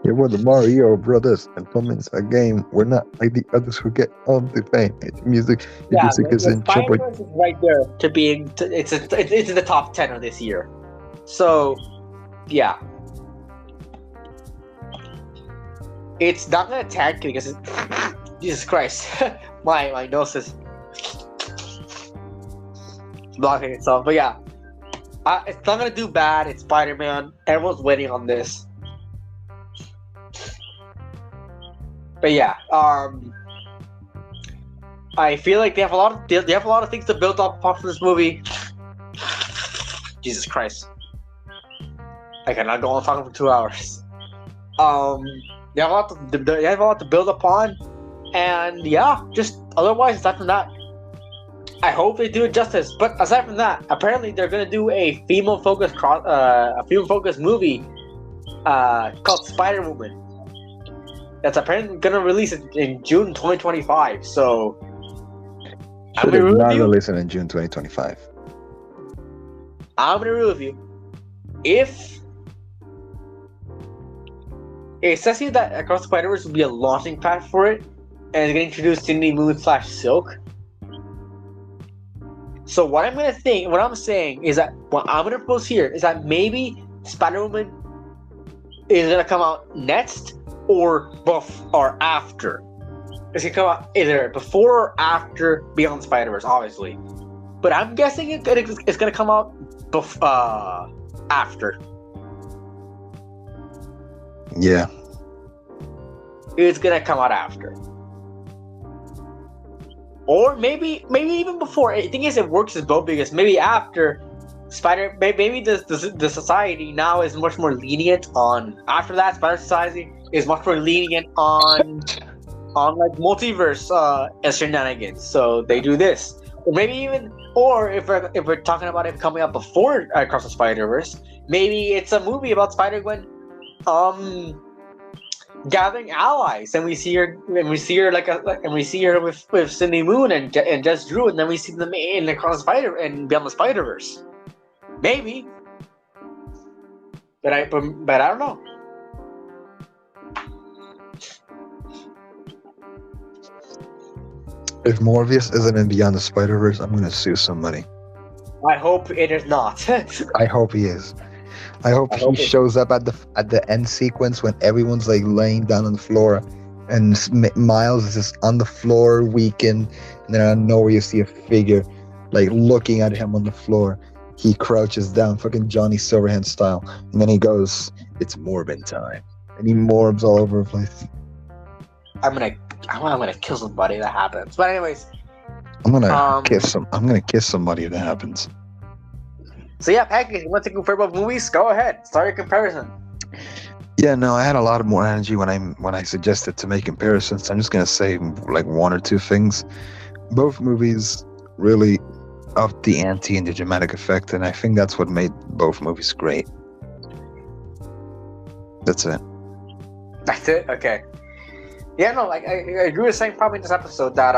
Yeah, we're the Mario Brothers, and Pumpkin's a game. We're not like the others who get all the fame. Music is in triple. Spider-Verse is right there to being. It's in the top 10 of this year. So, yeah, it's not gonna tank because Jesus Christ, my nose is blocking itself. But yeah, it's not gonna do bad. It's Spider-Man. Everyone's waiting on this. But yeah, I feel like they have a lot of things to build up for this movie. Jesus Christ, I cannot go on talking for 2 hours. They have a lot to build upon, and yeah, just otherwise aside from that, I hope they do it justice. But aside from that, apparently they're gonna do a female-focused movie called Spider-Woman. That's apparently gonna release it in June 2025. So I'm gonna not review. releasing in June 2025. I'm gonna review. If it says here that Across the Spider-Verse will be a launching pad for it, and it's gonna introduce Cindy Moon / Silk. So what I'm saying is that what I'm gonna propose here is that maybe Spider-Woman is gonna come out next or after. It's gonna come out either before or after Beyond the Spider-Verse, obviously. But I'm guessing it's gonna come out after. Yeah. It's gonna come out after. Or maybe even before. I think it works as both because maybe after maybe the society now is much more lenient on. After that, Spider Society is much more lenient on like multiverse shenanigans. So they do this, or maybe even, or if we're talking about it coming up before Across the Spider-Verse, maybe it's a movie about Spider-Gwen, gathering allies, and we see her with Cindy Moon and Jess Drew, and then we see them in Across the Spider and Beyond the Spider-Verse. Maybe, but I don't know. If Morbius isn't in Beyond the Spider-Verse, I'm gonna sue somebody. I hope it is not. I hope he is. I hope he shows up at the end sequence when everyone's like laying down on the floor, and Miles is just on the floor weakened, and then out of nowhere you see a figure like looking at him on the floor. He crouches down, fucking Johnny Silverhand style, and then he goes, "It's Morbin time," and he morbs all over the place. I'm gonna kill somebody if that happens. But anyways, I'm gonna kiss somebody if that happens. So yeah, Pancakes, you want to compare both movies? Go ahead, start your comparison. Yeah, no, I had a lot more energy when I suggested to make comparisons. I'm just gonna say like one or two things. Both movies really upped the ante and the dramatic effect, and I think that's what made both movies great. That's it. That's it? Okay. Yeah, no, like I agree with saying probably in this episode that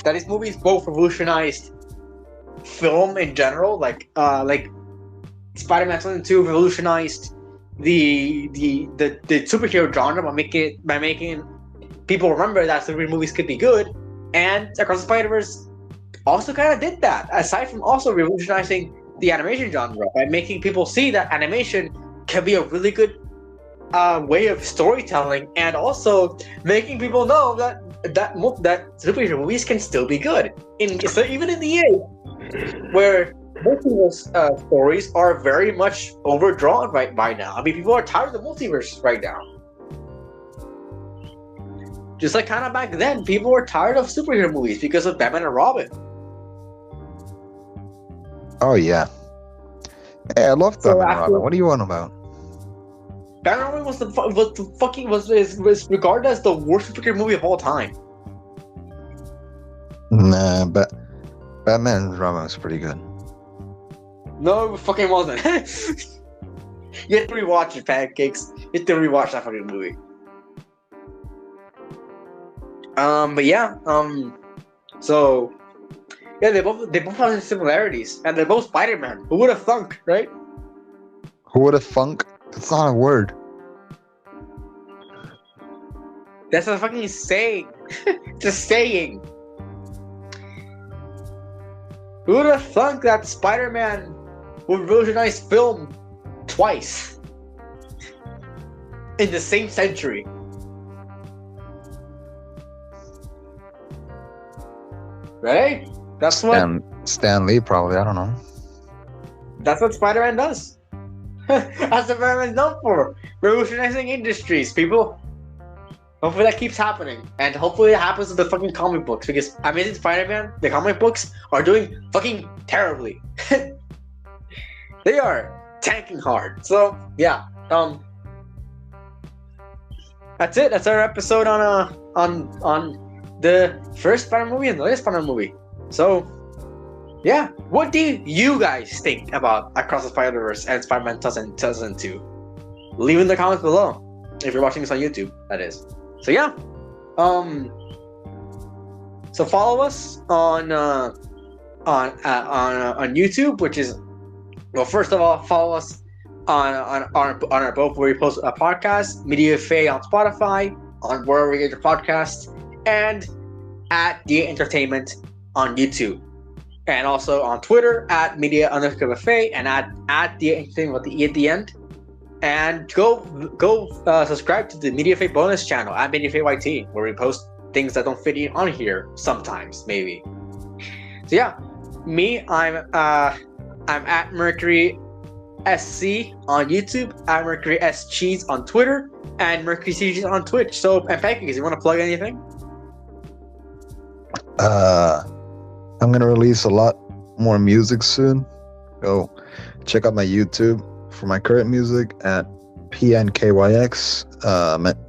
these movies both revolutionized film in general. Like Spider-Man 2 revolutionized the superhero genre by making people remember that superhero movies could be good, and Across the Spider-Verse also kind of did that. Aside from also revolutionizing the animation genre by making people see that animation can be a really good way of storytelling, and also making people know that superhero movies can still be good. So even in the age where multiverse stories are very much overdrawn right by now. I mean, people are tired of the multiverse right now. Just like kind of back then, people were tired of superhero movies because of Batman and Robin. Oh yeah. Hey, I love So Batman and after- Robin. What are you on about? Batman and Robin was regarded as the worst superhero movie of all time. Nah, but Batman and Robin was pretty good. No, it fucking wasn't. You have to rewatch it, Pancakes. You have to rewatch that fucking movie. But yeah, so yeah, they both have similarities, and they're both Spider-Man. Who would have thunk, right? Who would have thunk? It's not a word. That's a fucking saying. It's a saying. Who would have thunk that Spider-Man would revolutionize film twice in the same century? Right? That's what Stan Lee probably. I don't know. That's what Spider-Man does. That's what Spider-Man's known for. Revolutionizing industries, people. Hopefully that keeps happening. And hopefully it happens with the fucking comic books. Because Amazing Spider-Man, the comic books, are doing fucking terribly. They are tanking hard. So, yeah. That's it. That's our episode on the first Spider-Man movie and the latest Spider-Man movie. So, yeah. What do you guys think about Across the Spider-Verse and Spider-Man 2002? Leave in the comments below. If you're watching this on YouTube, that is. So yeah. So follow us on YouTube, which is, well, first of all, follow us on our both where we post a podcast, Media Faye on Spotify, on wherever you get your podcasts, and at The Entertainment on YouTube, and also on Twitter at Media_Faye and at The Entertainment with the E at the end. And go subscribe to the Media Faye bonus channel at Media Faye YT, where we post things that don't fit in on here sometimes, maybe. So yeah, I'm at Mercury SC on YouTube, at Mercury S Cheese on Twitter, and Mercury Cheese on Twitch. So, and Pancakes, you want to plug anything? I'm gonna release a lot more music soon. Go check out my YouTube for my current music at PNKYX,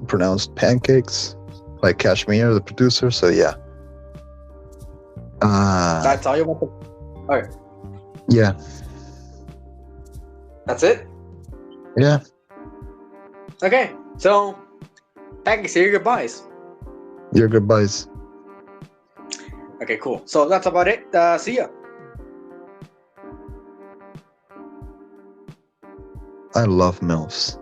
pronounced Pancakes, like Kashmir, the producer. So yeah. That's all you want to. All right. Yeah. That's it. Yeah. Okay. So, Pancakes, say your goodbyes. Your goodbyes. Okay, cool. So that's about it. See ya. I love MILFs.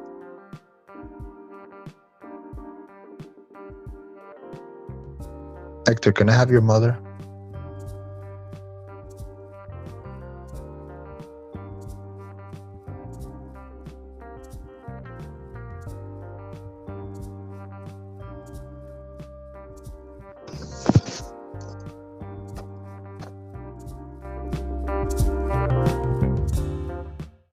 Hector, can I have your mother?